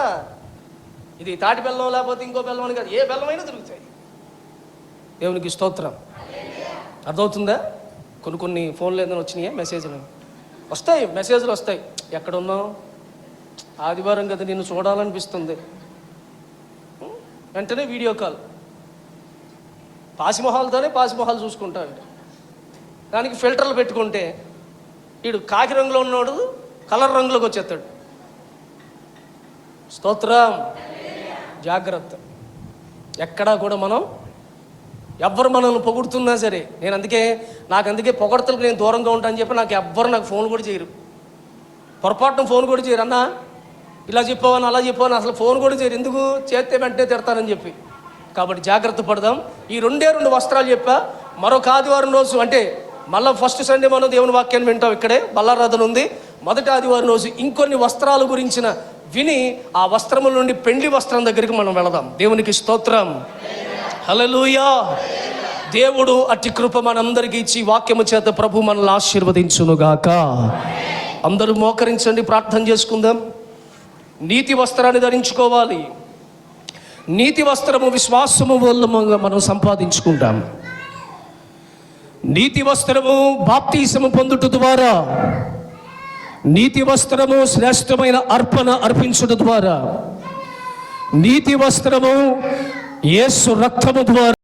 ఇది తాటి బెల్లం లేకపోతే ఇంకో బెల్లం అని కాదు, ఏ బెల్లం అయినా తిరుగుతాయి. దేవునికి స్తోత్రం. అర్థమవుతుందా? కొన్ని ఫోన్లు ఏదైనా వచ్చినాయా, మెసేజ్లు వస్తాయి. ఎక్కడున్నావు? ఆదివారం కదా నిన్ను చూడాలనిపిస్తుంది. వెంటనే వీడియో కాల్, పాసిమొహాలు చూసుకుంటాడు. దానికి ఫిల్టర్లు పెట్టుకుంటే వీడు కాకి రంగులో ఉన్నాడు కలర్ రంగులోకి వచ్చేస్తాడు. స్తోత్రం. జాగ్రత్త. ఎక్కడా కూడా ఎవ్వరు మనల్ని పొగుడుతున్నా సరే, నాకు అందుకే పొగడతలకు నేను దూరంగా ఉంటానని చెప్పి నాకు ఫోన్ కూడా చేయరు. పొరపాటున ఫోన్ కూడా చేయరు. అన్నా ఇలా చెప్పావని అలా చెప్పావని అసలు ఫోన్ కూడా చేయరు. ఎందుకు? చేస్తే వెంటనే తిడతానని చెప్పి. కాబట్టి జాగ్రత్త పడదాం. ఈ 2 వస్త్రాలు చెప్పా. మరొక ఆదివారం రోజు అంటే మళ్ళీ ఫస్ట్ సండే మనం దేవుని వాక్యాన్ని వింటాం. ఇక్కడే బల్లారాధన ఉంది. మొదటి ఆదివారం రోజు ఇంకొన్ని వస్త్రాల గురించిన విని ఆ వస్త్రముల నుండి పెండ్లి వస్త్రం దగ్గరికి మనం వెళదాం. దేవునికి స్తోత్రం. హల్లెలూయా. దేవుడు అట్టి కృప మనందరికీ ఇచ్చి వాక్యము చేత ప్రభు మనల్ని ఆశీర్వదించునుగాక. అందరూ మోకరించండి, ప్రార్థన చేసుకుందాం. నీతి వస్త్రాన్ని ధరించుకోవాలి. నీతి వస్త్రము విశ్వాసము వల్ల మనం సంపాదించుకుంటాం. నీతి వస్త్రము బాప్తీసము పొందుట ద్వారా, నీతి వస్త్రము శ్రేష్టమైన అర్పణ అర్పించుట ద్వారా, నీతి వస్త్రము యేసు రక్తము ద్వారా